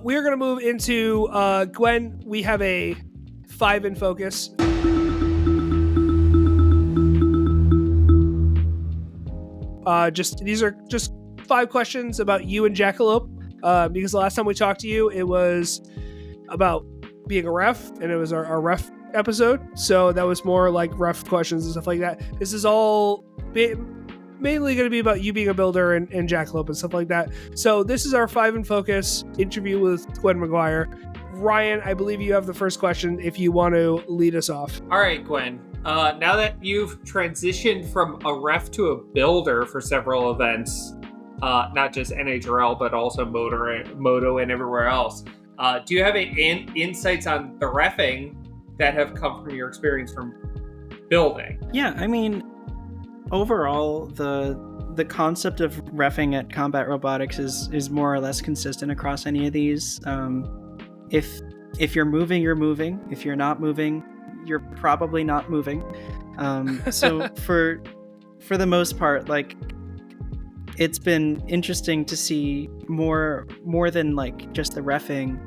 We're going to move into Gwen. We have a 5 in focus. These are just 5 questions about you and Jackalope. Because the last time we talked to you, it was about being a ref, and it was our ref episode. So that was more like ref questions and stuff like that. This is all mainly going to be about you being a builder and Jackalope and stuff like that. So this is our 5 in focus interview with Gwen McGuire. Ryan, I believe you have the first question if you want to lead us off. All right, Gwen. Now that you've transitioned from a ref to a builder for several events, not just NHRL, but also Moto and everywhere else, do you have any insights on the reffing that have come from your experience from building? Yeah, I mean, overall, the concept of reffing at Combat Robotics is more or less consistent across any of these. If you're moving, you're moving. If you're not moving, you're probably not moving. So for the most part, like, it's been interesting to see more than like just the reffing,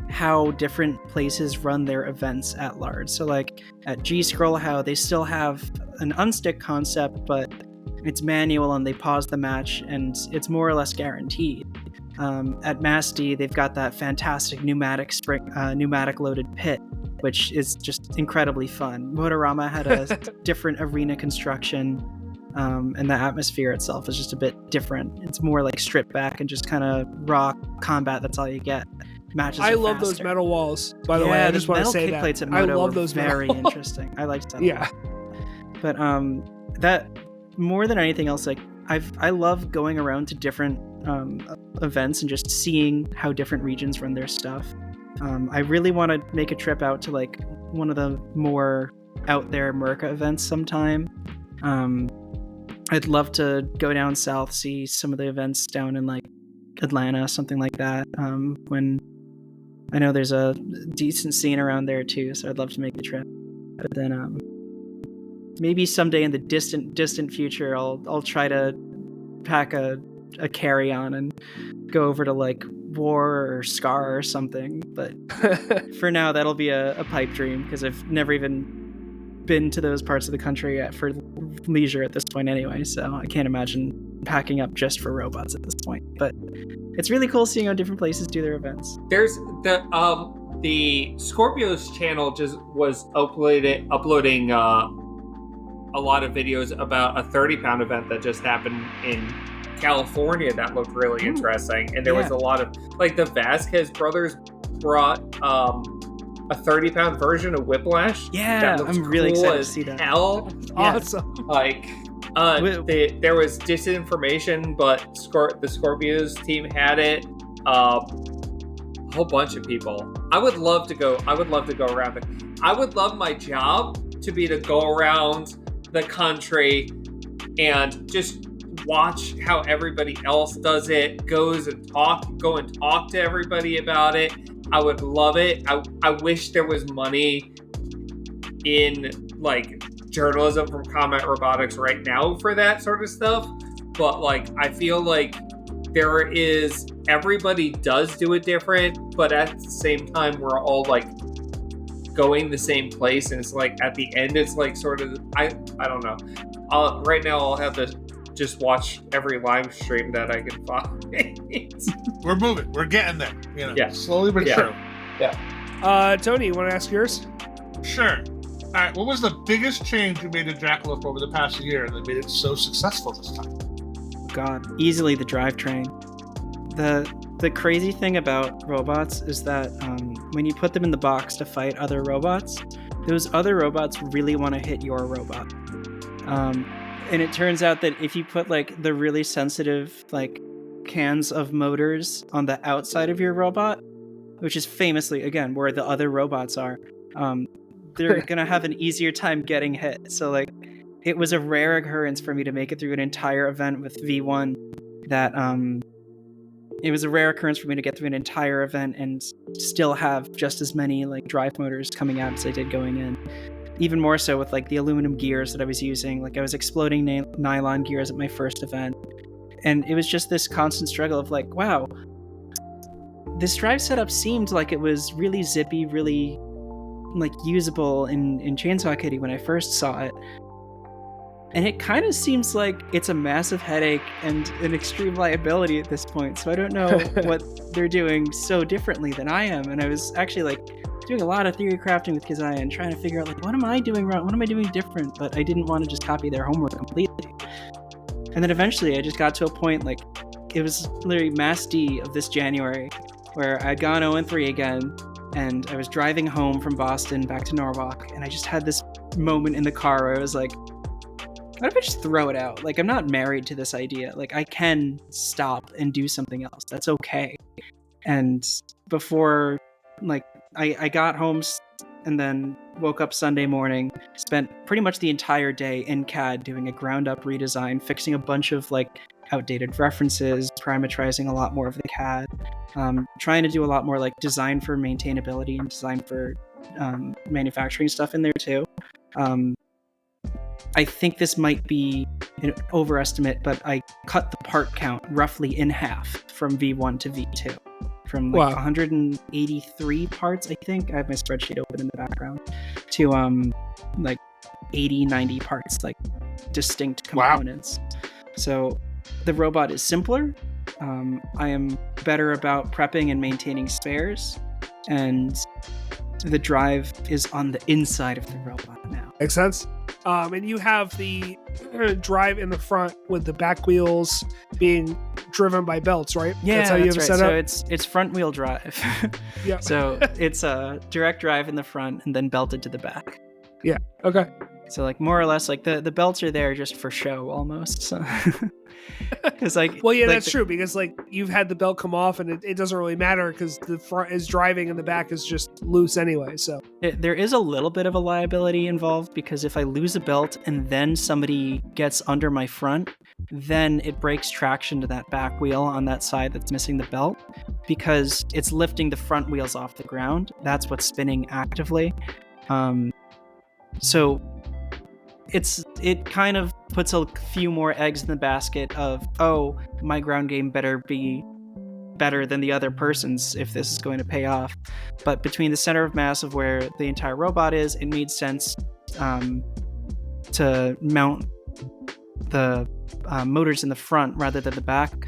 how different places run their events at large. So like at G-Scroll, how they still have an unstick concept, but it's manual and they pause the match and it's more or less guaranteed. At MASD, they've got that fantastic pneumatic loaded pit, which is just incredibly fun. Motorama had a different arena construction. And the atmosphere itself is just a bit different. It's more like stripped back and just kind of raw combat. That's all you get. Matches. I love those metal walls. By the way, I just want to say that plates at I Moto love those. Very metal interesting. I liked that. Yeah, but that more than anything else, like I love going around to different events and just seeing how different regions run their stuff. I really want to make a trip out to like one of the more out there Merca events sometime. I'd love to go down south, see some of the events down in like Atlanta, something like that. When I know there's a decent scene around there too, so I'd love to make the trip. But then maybe someday in the distant future, I'll try to pack a carry-on and go over to like War or Scar or something. But for now, that'll be a pipe dream because I've never even been to those parts of the country yet for leisure at this point anyway. So I can't imagine packing up just for robots at this point. But it's really cool seeing how different places do their events. There's the Scorpio's channel just was uploading a lot of videos about a 30-pound event that just happened in California that looked really interesting. And there was a lot of, like, the Vasquez brothers brought a 30-pound version of Whiplash. Yeah, I'm really excited to see that. Hell. Awesome. Like, there was disinformation, but the Scorpios team had it. A whole bunch of people. I would love to go around it. I would love my job to be to go around the country and just watch how everybody else does it, go and talk to everybody about it. I would love it. I wish there was money in like journalism from Combat Robotics right now for that sort of stuff, but like I feel like everybody does do it different, but at the same time we're all like going the same place, and it's like at the end it's like sort of I don't know. Right now I'll have to just watch every live stream that I can find. We're moving. We're getting there. You know, yeah. Slowly but sure. Yeah. Tony, you want to ask yours? Sure. All right. What was the biggest change you made to Jackalope over the past year that made it so successful this time? God, easily the drivetrain. The crazy thing about robots is that when you put them in the box to fight other robots, those other robots really want to hit your robot. And it turns out that if you put like the really sensitive like cans of motors on the outside of your robot, which is famously again where the other robots are, they're gonna have an easier time getting hit. So like it was a rare occurrence for me to make it through an entire event with V1 that it was a rare occurrence for me to get through an entire event and still have just as many like drive motors coming out as I did going in. Even more so with like the aluminum gears that I was using. Like I was exploding nylon gears at my first event. And it was just this constant struggle of like, wow, this drive setup seemed like it was really zippy, really like usable in Chainsaw Kitty when I first saw it. And it kind of seems like it's a massive headache and an extreme liability at this point. So I don't know what they're doing so differently than I am. And I was actually like doing a lot of theory crafting with Keziah and trying to figure out like, what am I doing wrong? What am I doing different? But I didn't want to just copy their homework completely. And then eventually I just got to a point like it was literally Mass D of this January where I'd gone 0-3 again. And I was driving home from Boston back to Norwalk. And I just had this moment in the car where I was like, what if I just throw it out? Like, I'm not married to this idea. Like, I can stop and do something else. That's okay. And before, like, I got home and then woke up Sunday morning, spent pretty much the entire day in CAD doing a ground-up redesign, fixing a bunch of, like, outdated references, parametrizing a lot more of the CAD, trying to do a lot more, like, design for maintainability and design for manufacturing stuff in there, too. I think this might be an overestimate, but I cut the part count roughly in half from V1 to V2. From like 183 parts, I think. I have my spreadsheet open in the background. To like 80, 90 parts, like distinct components. Wow. So the robot is simpler. I am better about prepping and maintaining spares. And the drive is on the inside of the robot now. Makes sense. And you have the drive in the front with the back wheels being driven by belts, right? Yeah, that's how you have right. it set up. So it's front wheel drive. Yeah. So it's a direct drive in the front and then belted to the back. Yeah. Okay. So like more or less like the belts are there just for show almost. So. Because well, yeah, that's true, because like you've had the belt come off and it doesn't really matter because the front is driving and the back is just loose anyway. So there is a little bit of a liability involved, because if I lose a belt and then somebody gets under my front, then it breaks traction to that back wheel on that side that's missing the belt, because it's lifting the front wheels off the ground. That's what's spinning actively. So it kind of puts a few more eggs in the basket of, oh, my ground game better be better than the other person's if this is going to pay off. But between the center of mass of where the entire robot is, it made sense to mount the motors in the front rather than the back,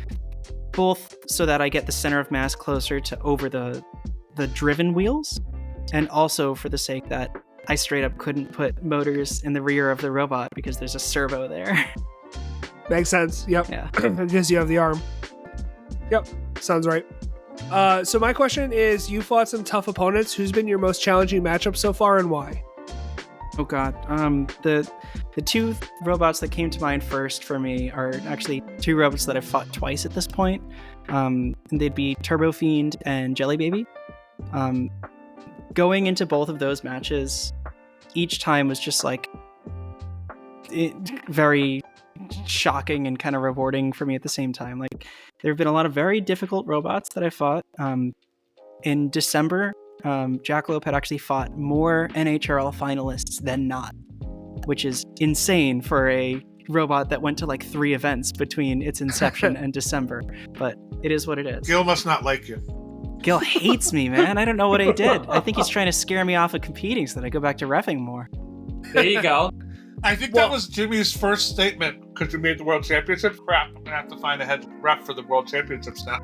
both so that I get the center of mass closer to over the driven wheels, and also for the sake that I straight up couldn't put motors in the rear of the robot because there's a servo there. Makes sense. Yep. Yeah. Because you have the arm. Yep. Sounds right. So my question is, you fought some tough opponents. Who's been your most challenging matchup so far and why? Oh god. The two robots that came to mind first for me are actually two robots that I've fought twice at this point. And they'd be Turbo Fiend and Jelly Baby. Going into both of those matches, each time was just like very shocking and kind of rewarding for me at the same time. Like, there have been a lot of very difficult robots that I fought. In December, Jackalope had actually fought more NHRL finalists than not, which is insane for a robot that went to like 3 events between its inception and December. But it is what it is. Gil must not like you. Gil hates me, man. I don't know what I did. I think he's trying to scare me off of competing so that I go back to reffing more. There you go. I think that was Jimmy's first statement because you made the World Championship. Crap, I'm going to have to find a head ref for the World Championships now.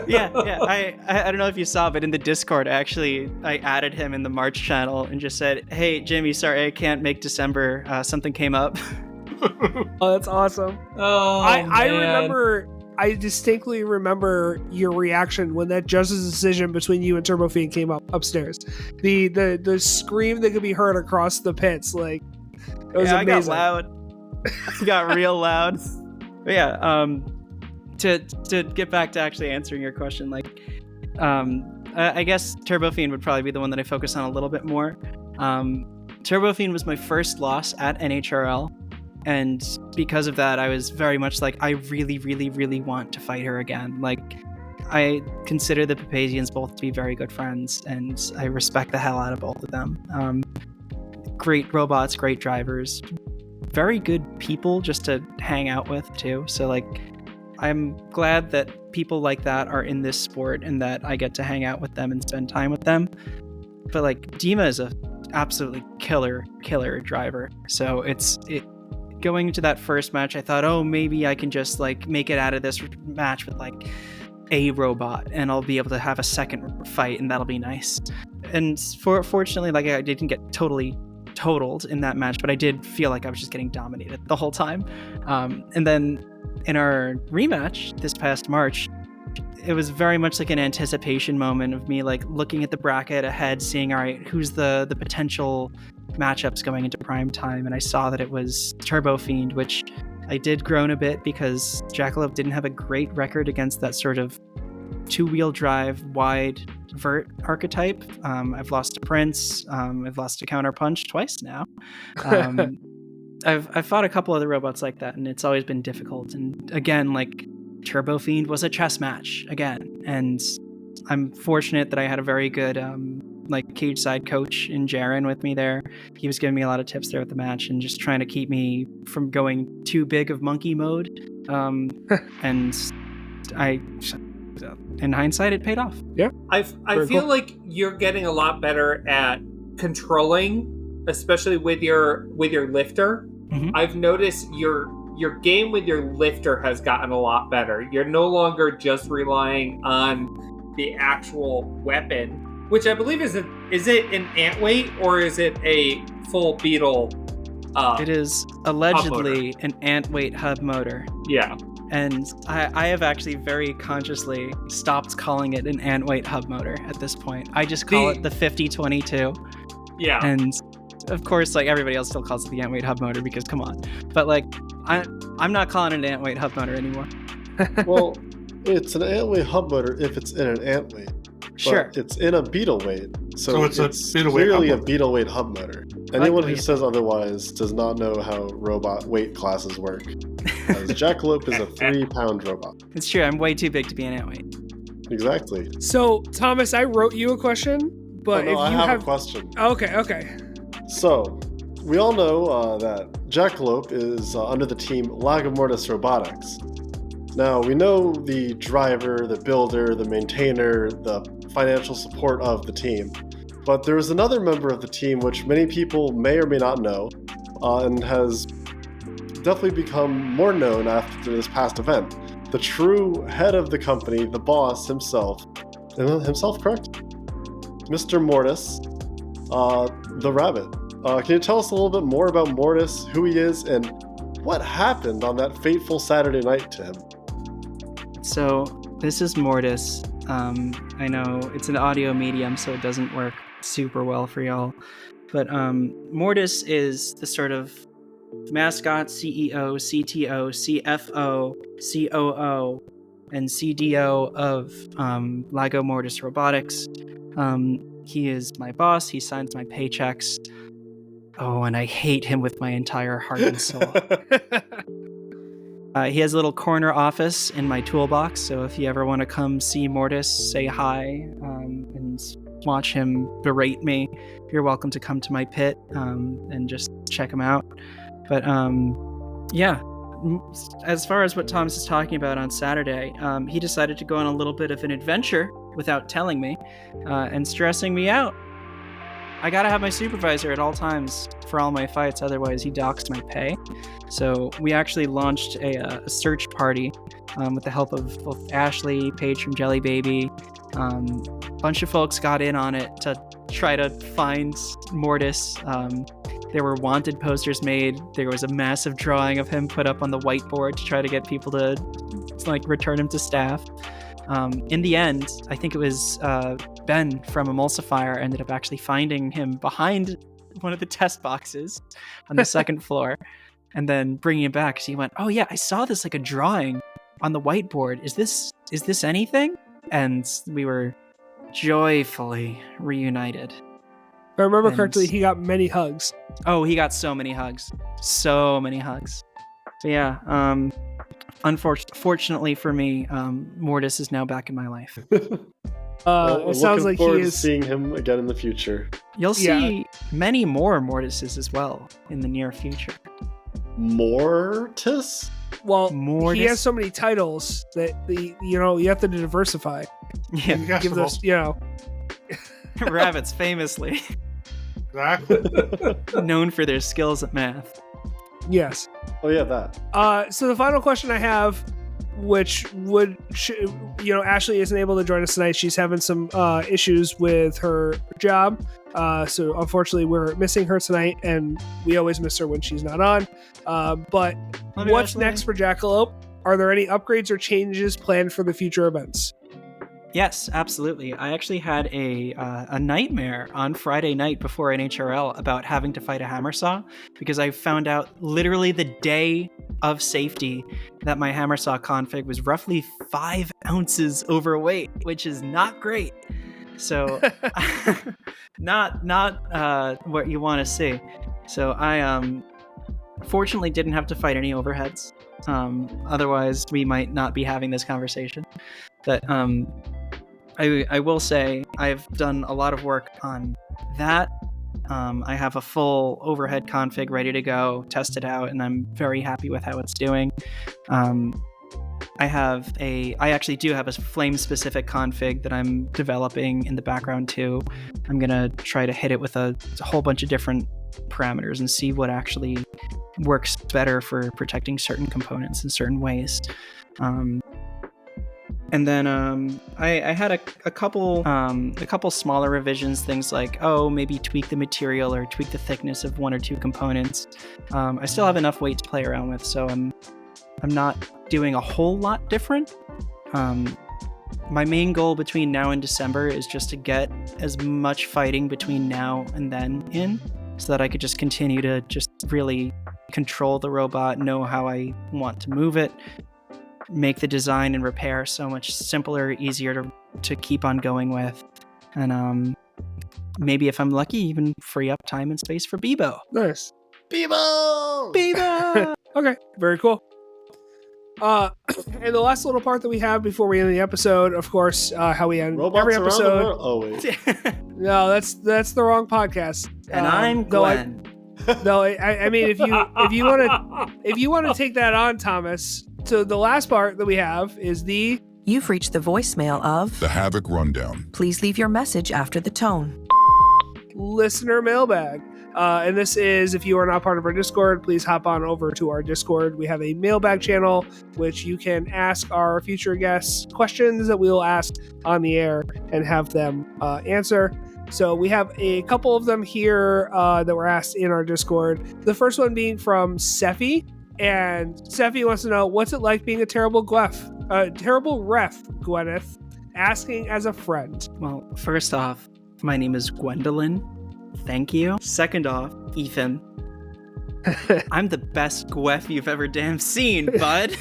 Yeah. I don't know if you saw, but in the Discord, actually, I added him in the March channel and just said, hey, Jimmy, sorry, I can't make December. Something came up. Oh, that's awesome. Oh, I distinctly remember your reaction when that judge's decision between you and Turbo Fiend came up upstairs. The scream that could be heard across the pits, like, it was amazing. I got loud. I got real loud. But yeah, to get back to actually answering your question, like, I guess Turbo Fiend would probably be the one that I focus on a little bit more. Turbo Fiend was my first loss at NHRL. And because of that, I was very much like, I really, really, really want to fight her again. Like, I consider the Papazians both to be very good friends, and I respect the hell out of both of them. Great robots, great drivers, very good people just to hang out with too. So like, I'm glad that people like that are in this sport and that I get to hang out with them and spend time with them. But like, Dima is a absolutely killer driver. So going into that first match, I thought, oh, maybe I can just like make it out of this match with like a robot and I'll be able to have a second fight and that'll be nice. And fortunately, like, I didn't get totally totaled in that match, but I did feel like I was just getting dominated the whole time. And then in our rematch this past March, it was very much like an anticipation moment of me like looking at the bracket ahead, seeing, all right, who's the potential matchups going into prime time, and I saw that it was Turbo Fiend, which I did groan a bit because Jackalope didn't have a great record against that sort of 2-wheel drive wide vert archetype. I've lost to Prince, I've lost to Counterpunch twice now. I've fought a couple other robots like that, and it's always been difficult. And again, like, Turbo Fiend was a chess match again, and I'm fortunate that I had a very good like cage side coach in Jaren with me there. He was giving me a lot of tips there at the match and just trying to keep me from going too big of monkey mode. And in hindsight, it paid off. Yeah, I feel like you're getting a lot better at controlling, especially with your lifter. Mm-hmm. I've noticed your game with your lifter has gotten a lot better. You're no longer just relying on the actual weapon, which I believe is it an ant weight or is it a full beetle It is allegedly an ant weight hub motor. Yeah. And I have actually very consciously stopped calling it an ant weight hub motor at this point. I just call it the 5022. Yeah. And of course, like, everybody else still calls it the ant weight hub motor because come on. But like, I'm not calling it an ant weight hub motor anymore. Well, it's an ant weight hub motor if it's in an ant weight. Sure. But it's in a beetle weight. So it's a beetle weight clearly hub a beetle weight hub motor. Anyone who says otherwise does not know how robot weight classes work. As Jackalope is a 3-pound robot. It's true. I'm way too big to be an ant weight. Exactly. So, Thomas, I wrote you a question, but if I you have a question. Okay. So, we all know that Jackalope is under the team Lagomortis Robotics. Now, we know the driver, the builder, the maintainer, the financial support of the team. But there is another member of the team which many people may or may not know, and has definitely become more known after this past event. The true head of the company, the boss himself. Himself, correct? Mr. Mortis, the rabbit. Can you tell us a little bit more about Mortis, who he is, and what happened on that fateful Saturday night to him? So, this is Mortis. I know it's an audio medium, so it doesn't work super well for y'all. But Mortis is the sort of mascot, CEO, CTO, CFO, COO, and CDO of Lagomortis Robotics. He is my boss. He signs my paychecks. Oh, and I hate him with my entire heart and soul. He has a little corner office in my toolbox, so if you ever want to come see Mortis, say hi, and watch him berate me, you're welcome to come to my pit and just check him out. But yeah, as far as what Thomas is talking about on Saturday, he decided to go on a little bit of an adventure without telling me and stressing me out. I gotta have my supervisor at all times for all my fights, otherwise he docks my pay. So we actually launched a search party with the help of both Ashley, Paige from Jelly Baby. A bunch of folks got in on it to try to find Mortis. There were wanted posters made. There was a massive drawing of him put up on the whiteboard to try to get people to like return him to staff. In the end, I think it was Ben from Emulsifier ended up actually finding him behind one of the test boxes on the second floor and then bringing him back. So he went, "Oh yeah, I saw this like a drawing on the whiteboard. Is this anything?" And we were joyfully reunited. If I remember correctly, he got many hugs. Oh, he got so many hugs. So many hugs. So yeah, unfortunately for me, Mortis is now back in my life. It sounds like he is seeing him again in the future. You'll see many more Mortises as well in the near future. Mortis? Well, Mortis? He has so many titles that you have to diversify. Yeah, give those, rabbits famously Exactly. known for their skills at math. Yes. Oh yeah, that. So the final question I have, which Ashley isn't able to join us tonight. She's having some issues with her job. So unfortunately we're missing her tonight, and we always miss her when she's not on. But what's next for Jackalope? Are there any upgrades or changes planned for the future events? Yes, absolutely. I actually had a nightmare on Friday night before NHRL about having to fight a hammer saw, because I found out literally the day of safety that my hammer saw config was roughly 5 ounces overweight, which is not great. So not what you want to see. So I fortunately didn't have to fight any overheads. Otherwise we might not be having this conversation. But I will say I've done a lot of work on that. I have a full overhead config ready to go, tested out, and I'm very happy with how it's doing. I actually do have a flame-specific config that I'm developing in the background too. I'm gonna try to hit it with a whole bunch of different parameters and see what actually works better for protecting certain components in certain ways. And then I had a couple smaller revisions, things like, maybe tweak the material or tweak the thickness of one or two components. I still have enough weight to play around with, so I'm not doing a whole lot different. My main goal between now and December is just to get as much fighting between now and then in, so that I could just continue to just really control the robot, know how I want to move it, make the design and repair so much simpler, easier to keep on going with. And maybe if I'm lucky, even free up time and space for Bebo. Nice. Bebo! Okay, very cool. And the last little part that we have before we end the episode, of course, how we end Robots every episode. Oh, wait. No, that's the wrong podcast. And I'm Gwen. I mean, if you want to take that on, Thomas. So the last part that we have is You've reached the voicemail of the Havoc Rundown. Please leave your message after the tone. Listener Mailbag. And this is, if you are not part of our Discord, please hop on over to our Discord. We have a mailbag channel, which you can ask our future guests questions that we will ask on the air and have them answer. So we have a couple of them here that were asked in our Discord. The first one being from Sephi. And Sephi wants to know, what's it like being a terrible ref, Gwyneth, asking as a friend? Well, first off, my name is Gwendolyn. Thank you. Second off, Ethan. I'm the best Gwef you've ever damn seen, bud.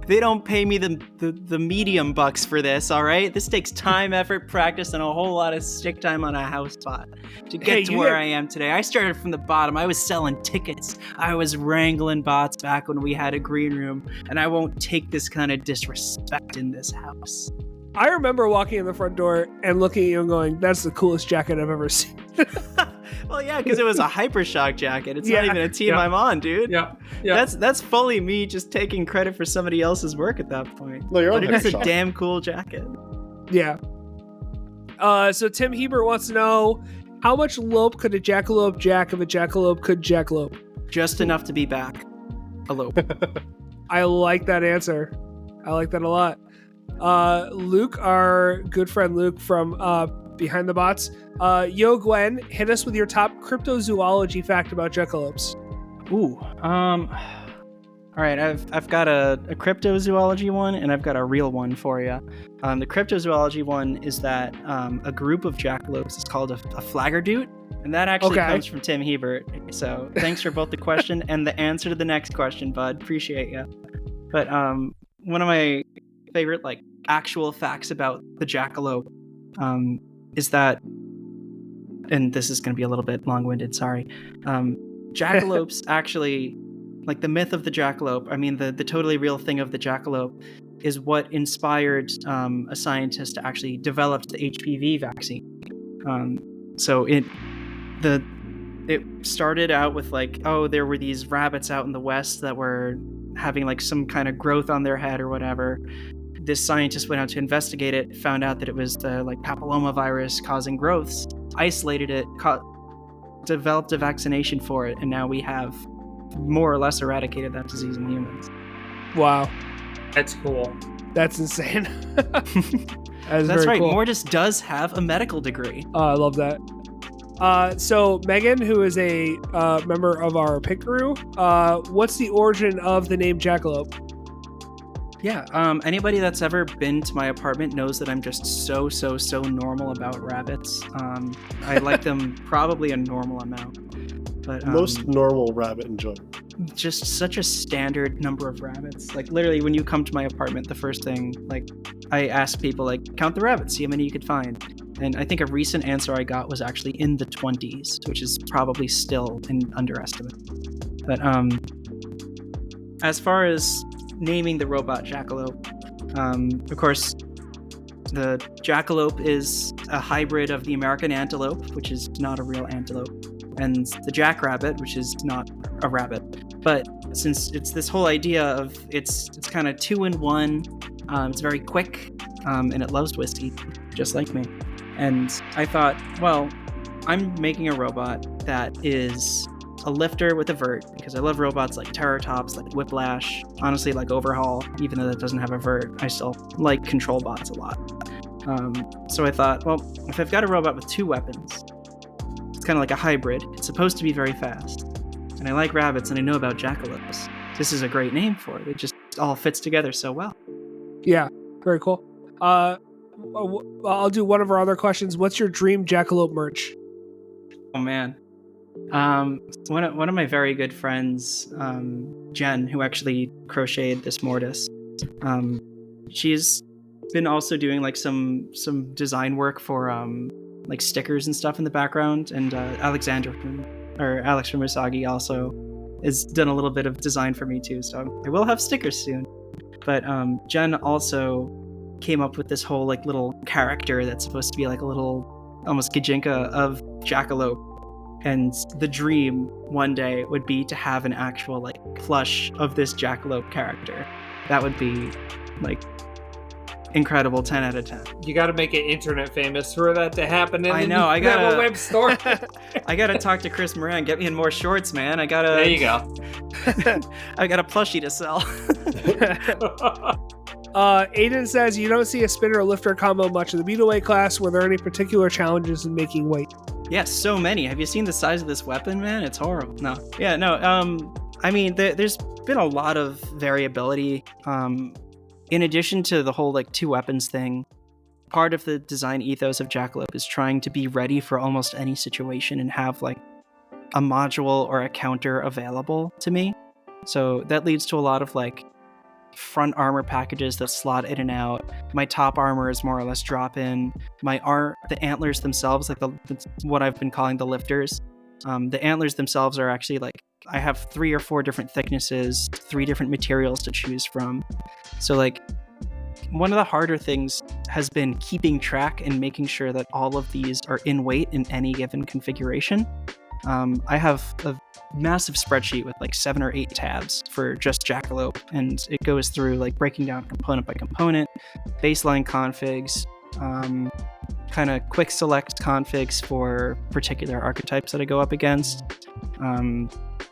They don't pay me the medium bucks for this, all right? This takes time, effort, practice, and a whole lot of stick time on a house bot to get to where I am today. I started from the bottom. I was selling tickets. I was wrangling bots back when we had a green room, and I won't take this kind of disrespect in this house. I remember walking in the front door and looking at you and going, that's the coolest jacket I've ever seen. Well, yeah, because it was a Hypershock jacket. It's not even a team I'm on, dude. Yeah. That's fully me just taking credit for somebody else's work at that point. No, you're on but it is a Hypershock. damn cool jacket. Yeah. So Tim Hebert wants to know, how much lope could a jackalope jack if a jackalope could jackalope? Just enough to be back. A lope. I like that answer. I like that a lot. Luke, our good friend Luke from Behind the Bots. Yo, Gwen, hit us with your top cryptozoology fact about Jackalopes. Ooh. All right, I've got a cryptozoology one, and I've got a real one for you. The cryptozoology one is that a group of jackalopes is called a flaggerdoot, and that actually comes from Tim Hebert. So thanks for both the question and the answer to the next question, bud. Appreciate you. But one of my favorite actual facts about the jackalope is that, and this is going to be a little bit long-winded, sorry. Jackalopes actually, the myth of the jackalope, I mean the totally real thing of the jackalope, is what inspired a scientist to actually develop the HPV vaccine. So it started out with there were these rabbits out in the West that were having some kind of growth on their head or whatever. This scientist went out to investigate it, found out that it was the papillomavirus causing growths, isolated it, developed a vaccination for it, and now we have more or less eradicated that disease in humans. Wow. That's cool. That's insane. That's right. Cool. Mortis does have a medical degree. I love that. So Megan, who is a member of our pit crew, what's the origin of the name Jackalope? Yeah, anybody that's ever been to my apartment knows that I'm just so normal about rabbits. I like them probably a normal amount. But most normal rabbit enjoyment. Just such a standard number of rabbits. Literally, when you come to my apartment, the first thing, I ask people, count the rabbits, see how many you could find. And I think a recent answer I got was actually in the 20s, which is probably still an underestimate. But as far as naming the robot Jackalope, of course, the Jackalope is a hybrid of the American antelope, which is not a real antelope, and the jackrabbit, which is not a rabbit. But since it's this whole idea of it's kind of 2-in-1, it's very quick, and it loves whiskey, just like me. And I thought, well, I'm making a robot that is a lifter with a vert, because I love robots like Terratops, like Whiplash, honestly like Overhaul, even though that doesn't have a vert. I still like control bots a lot. So I thought, well, if I've got a robot with 2 weapons, it's kind of like a hybrid. It's supposed to be very fast. And I like rabbits, and I know about Jackalopes. This is a great name for it. It just all fits together so well. Yeah, very cool. I'll do one of our other questions. What's your dream Jackalope merch? Oh, man. One of my very good friends, Jen, who actually crocheted this mortise, she's been also doing like some design work for like stickers and stuff in the background, and Alex from Usagi also has done a little bit of design for me too, so I will have stickers soon. But Jen also came up with this whole like little character that's supposed to be like a little almost Gijinka of Jackalope. And the dream one day would be to have an actual like plush of this Jackalope character. That would be like incredible. 10 out of 10. You got to make it internet famous for that to happen. I know. I got a web store. I got to talk to Chris Moran. Get me in more shorts, man. There you go. I got a plushie to sell. Aiden says you don't see a spinner or lifter combo much in the middleweight class. Were there any particular challenges in making weight? Yes, so many. Have you seen the size of this weapon, man? It's horrible. No. Yeah, no. I mean, there's been a lot of variability. In addition to the whole like 2 weapons thing, part of the design ethos of Jackalope is trying to be ready for almost any situation and have like a module or a counter available to me. So that leads to a lot of like front armor packages that slot in and out. My top armor is more or less drop in. The antlers themselves, like what I've been calling the lifters. The antlers themselves are actually like, I have 3 or 4 different thicknesses, 3 different materials to choose from. So like one of the harder things has been keeping track and making sure that all of these are in weight in any given configuration. I have a massive spreadsheet with like 7 or 8 tabs for just Jackalope, and it goes through like breaking down component by component, baseline configs, kind of quick select configs for particular archetypes that I go up against.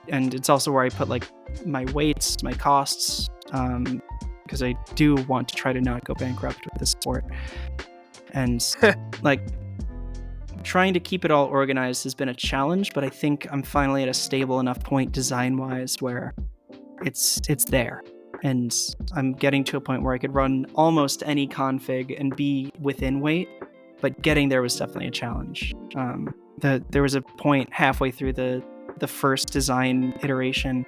And it's also where I put like my weights, my costs, because I do want to try to not go bankrupt with this sport. And like trying to keep it all organized has been a challenge, but I think I'm finally at a stable enough point design-wise where it's there. And I'm getting to a point where I could run almost any config and be within weight, but getting there was definitely a challenge. There was a point halfway through the first design iteration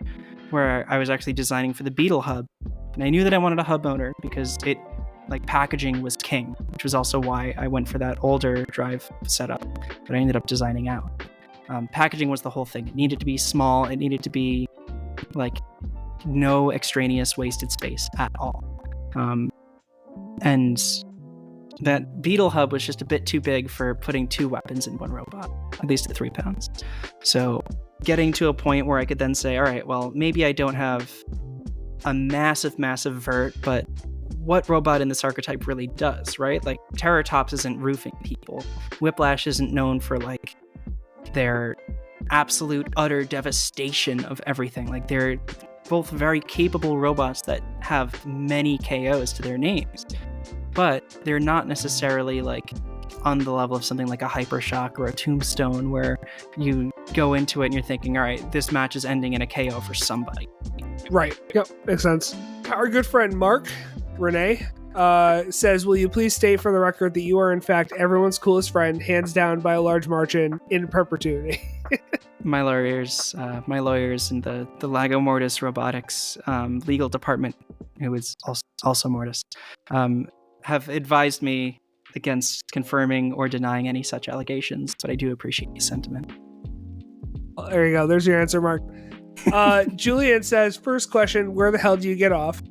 where I was actually designing for the Beetle hub, and I knew that I wanted a hub motor because it like packaging was king, which was also why I went for that older drive setup that I ended up designing out. Packaging was the whole thing. It needed to be small. It needed to be like no extraneous wasted space at all. And that Beetle hub was just a bit too big for putting 2 weapons in one robot, at least at 3 pounds. So getting to a point where I could then say, all right, well, maybe I don't have a massive vert, but what robot in this archetype really does, right? Like Terratops isn't roofing people. Whiplash isn't known for like their absolute utter devastation of everything. Like they're both very capable robots that have many KOs to their names, but they're not necessarily like on the level of something like a Hypershock or a Tombstone where you go into it and you're thinking, all right, this match is ending in a KO for somebody. Right. Yep. Makes sense. Our good friend Mark Renee says, will you please state for the record that you are in fact everyone's coolest friend, hands down by a large margin, in perpetuity? My lawyers in the Lago Mortis Robotics legal department, who is also Mortis, have advised me against confirming or denying any such allegations, but I do appreciate the sentiment. Well, there you go. There's your answer, Mark. Julian says, first question, where the hell do you get off?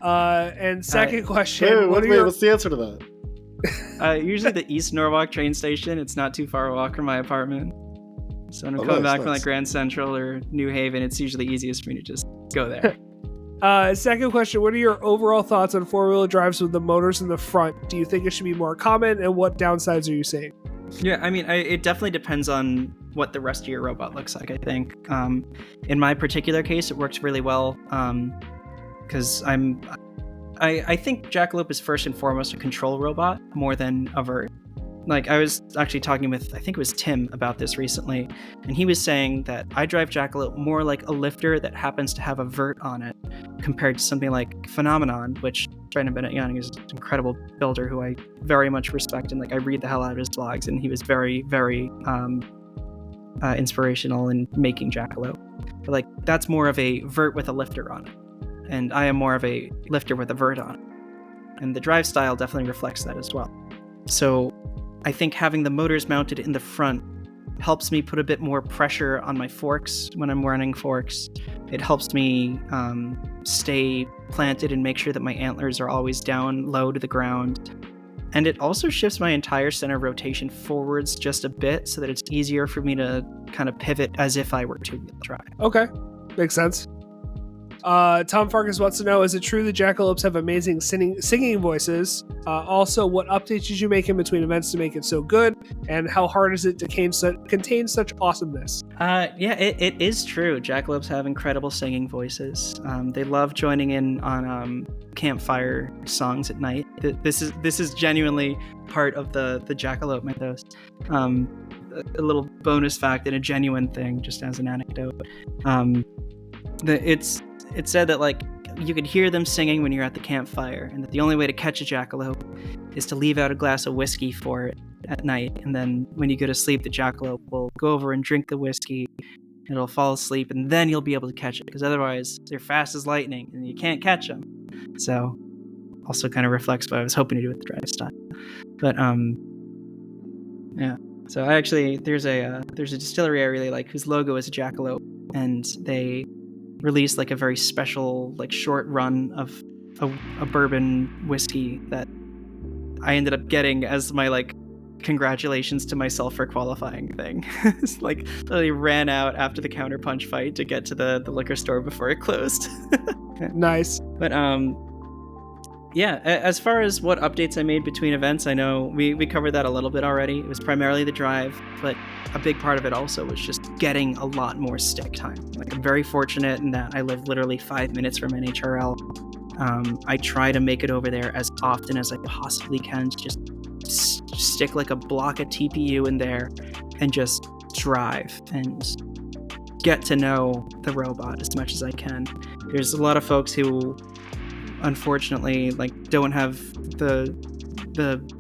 And second question, what's the answer to that? Usually the East Norwalk train station. It's not too far a walk from my apartment. So when I'm coming back from like Grand Central or New Haven, it's usually easiest for me to just go there. Second question, what are your overall thoughts on 4-wheel drives with the motors in the front? Do you think it should be more common, and what downsides are you seeing? Yeah, I mean, it definitely depends on what the rest of your robot looks like, I think. In my particular case, it works really well because I think Jackalope is first and foremost a control robot more than a vert. Like, I was actually talking with, I think it was Tim about this recently, and he was saying that I drive Jackalope more like a lifter that happens to have a vert on it, compared to something like Phenomenon, which Brandon Bennett Young is an incredible builder who I very much respect, and like I read the hell out of his blogs, and he was very, very inspirational in making Jackalope. But like, that's more of a vert with a lifter on it, and I am more of a lifter with a vert on it. And the drive style definitely reflects that as well. So I think having the motors mounted in the front helps me put a bit more pressure on my forks when I'm running forks. It helps me stay planted and make sure that my antlers are always down low to the ground. And it also shifts my entire center of rotation forwards just a bit so that it's easier for me to kind of pivot as if I were two-wheel drive. Okay, makes sense. Tom Farkas wants to know, is it true that Jackalopes have amazing singing voices? Also, what updates did you make in between events to make it so good? And how hard is it to contain such awesomeness? Yeah, it is true. Jackalopes have incredible singing voices. They love joining in on campfire songs at night. This is genuinely part of the Jackalope mythos. A little bonus fact and a genuine thing, just as an anecdote. It's said that like you could hear them singing when you're at the campfire, and that the only way to catch a jackalope is to leave out a glass of whiskey for it at night, and then when you go to sleep, the jackalope will go over and drink the whiskey, it'll fall asleep, and then you'll be able to catch it, because otherwise they're fast as lightning and you can't catch them. So also kind of reflects what I was hoping to do with the drive style. But yeah. So I actually there's a distillery I really like whose logo is a jackalope, and they released like a very special like short run of a bourbon whiskey that I ended up getting as my like congratulations to myself for qualifying thing. It's like literally ran out after the counterpunch fight to get to the liquor store before it closed. Nice. But yeah, as far as what updates I made between events, I know we covered that a little bit already. It was primarily the drive, but a big part of it also was just getting a lot more stick time. Like, I'm very fortunate in that I live literally 5 minutes from NHRL. I try to make it over there as often as I possibly can to just stick like a block of TPU in there and just drive and get to know the robot as much as I can. There's a lot of folks who unfortunately like don't have the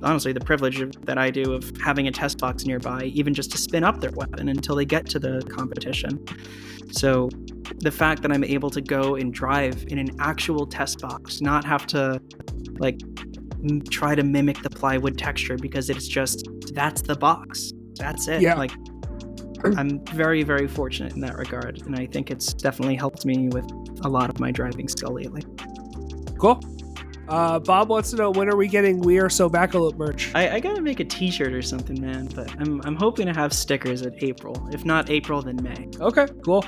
honestly the privilege that I do of having a test box nearby, even just to spin up their weapon until they get to the competition. So the fact that I'm able to go and drive in an actual test box, not have to like try to mimic the plywood texture, because it's just, that's the box, that's it. Yeah. Like, I'm very, very fortunate in that regard, and I think it's definitely helped me with a lot of my driving skill lately. Cool. Bob wants to know, when are we getting We Are So Backalope merch? I gotta make a t-shirt or something, man, but I'm hoping to have stickers at April. If not April, then May. Okay, cool.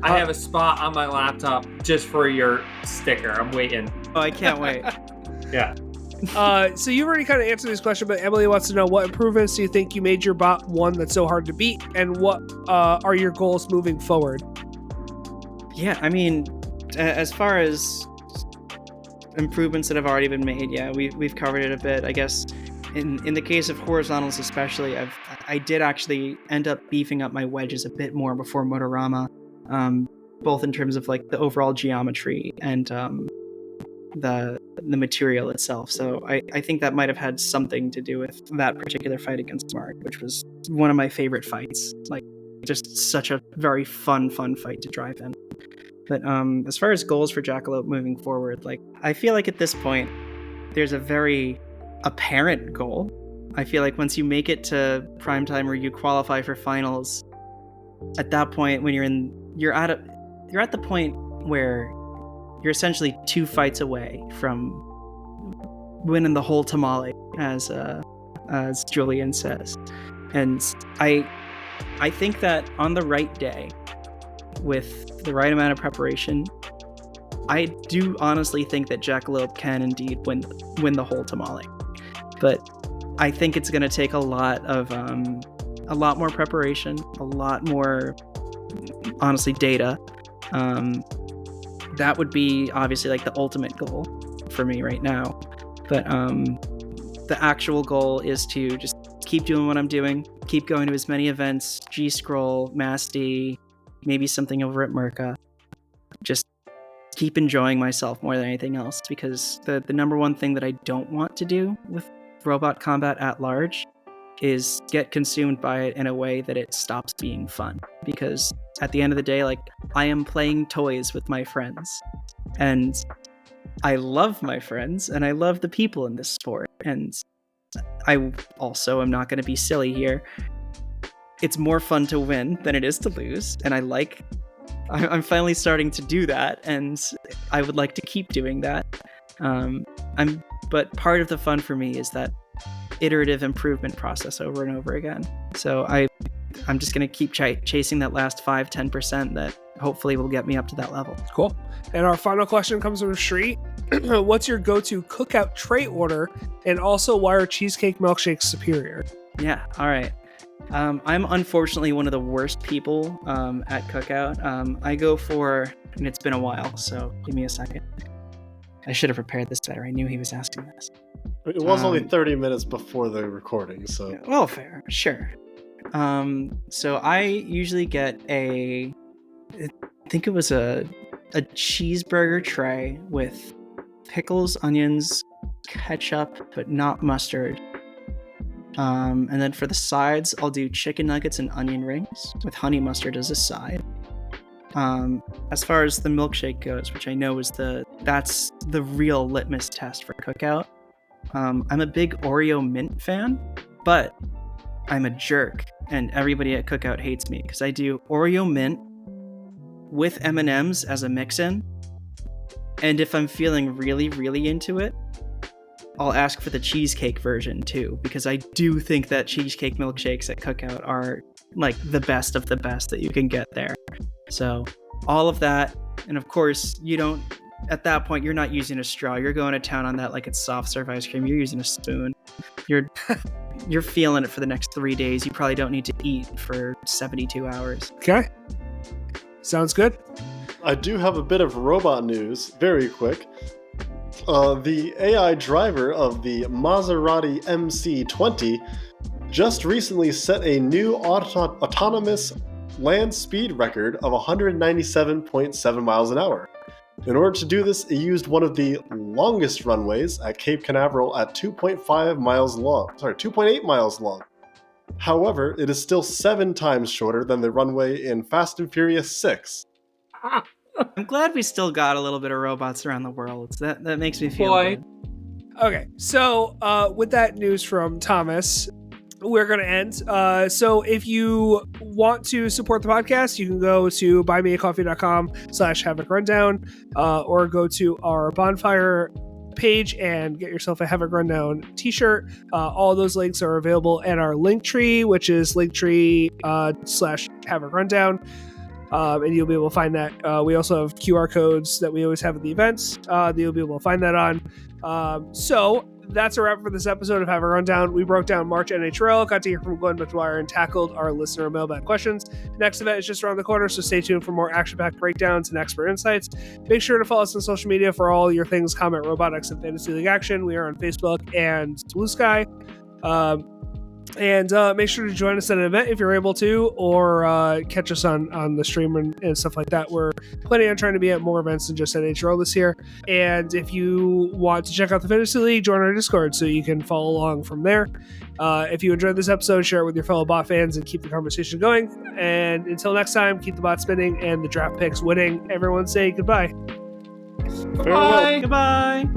I have a spot on my laptop just for your sticker. I'm waiting. Oh, I can't wait. Yeah. So you've already kind of answered this question, but Emily wants to know, what improvements do you think you made your bot one that's so hard to beat, and what are your goals moving forward? Yeah, I mean, as far as improvements that have already been made, yeah, we've covered it a bit. I guess in the case of horizontals especially, I did actually end up beefing up my wedges a bit more before Motorama, both in terms of like the overall geometry and the material itself. So I think that might have had something to do with that particular fight against Mark, which was one of my favorite fights. Like, just such a very fun fight to drive in. But as far as goals for Jackalope moving forward, like, I feel like at this point there's a very apparent goal. I feel like once you make it to primetime or you qualify for finals, at that point when you're at the point where you're essentially 2 fights away from winning the whole tamale, as Julian says. And I think that on the right day, with the right amount of preparation, I do honestly think that Jackalope can indeed win the whole tamale. But I think it's going to take a lot of a lot more preparation, a lot more, honestly, data. That would be obviously like the ultimate goal for me right now. But the actual goal is to just keep doing what I'm doing, keep going to as many events, G-Scroll, Mass-D, maybe something over at Merca. Just keep enjoying myself more than anything else, because the number one thing that I don't want to do with robot combat at large is get consumed by it in a way that it stops being fun. Because at the end of the day, like, I am playing toys with my friends, and I love my friends, and I love the people in this sport, and I also am not going to be silly here. It's more fun to win than it is to lose, and I'm finally starting to do that, and I would like to keep doing that. But part of the fun for me is that iterative improvement process over and over again. So I'm just going to keep chasing that last 5-10% that hopefully will get me up to that level. Cool. And our final question comes from Shri. What's your go-to cookout tray order? And also, why are cheesecake milkshakes superior? Yeah, all right. I'm unfortunately one of the worst people at cookout. I go for, and it's been a while, so give me a second. I should have prepared this better. I knew he was asking this. It was only 30 minutes before the recording, so... Well, fair. Sure. So I usually get I think it was a cheeseburger tray with pickles, onions, ketchup, but not mustard. And then for the sides, I'll do chicken nuggets and onion rings with honey mustard as a side. As far as the milkshake goes, which I know is that's the real litmus test for cookout. I'm a big Oreo mint fan, but I'm a jerk, and everybody at cookout hates me because I do Oreo mint with M&Ms as a mix-in, and if I'm feeling really, really into it, I'll ask for the cheesecake version too, because I do think that cheesecake milkshakes at cookout are like the best of the best that you can get there. So all of that, and of course at that point you're not using a straw, you're going to town on that like it's soft serve ice cream. You're using a spoon. You're feeling it for the next 3 days. You probably don't need to eat for 72 hours. Okay, sounds good. I do have a bit of robot news, very quick. The AI driver of the Maserati MC20 just recently set a new autonomous land speed record of 197.7 miles an hour. In order to do this, it used one of the longest runways at Cape Canaveral at 2.8 miles long. However, it is still 7 times shorter than the runway in Fast and Furious 6. I'm glad we still got a little bit of robots around the world. That makes me feel good. Okay, so with that news from Thomas, we're going to end. So if you want to support the podcast, you can go to buymeacoffee.com/Havoc Rundown or go to our bonfire page and get yourself a Havoc Rundown t-shirt. All those links are available at our Linktree, which is linktree/Havoc Rundown. And you'll be able to find that. We also have QR codes that we always have at the events that you'll be able to find that on. So that's a wrap for this episode of Have a Rundown. We broke down March NHRL, got to hear from Gwen McGuire, and tackled our listener mailbag questions. Next event is just around the corner, so stay tuned for more action-packed breakdowns and expert insights. Make sure to follow us on social media for all your things Comet, Robotics, and Fantasy League action. We are on Facebook and Blue Sky. And make sure to join us at an event if you're able to, or catch us on the stream and stuff like that. We're planning on trying to be at more events than just NHRL this year. And if you want to check out the Fantasy League, join our Discord so you can follow along from there. If you enjoyed this episode, share it with your fellow bot fans and keep the conversation going. And until next time, keep the bot spinning and the draft picks winning. Everyone say goodbye. Goodbye. Goodbye.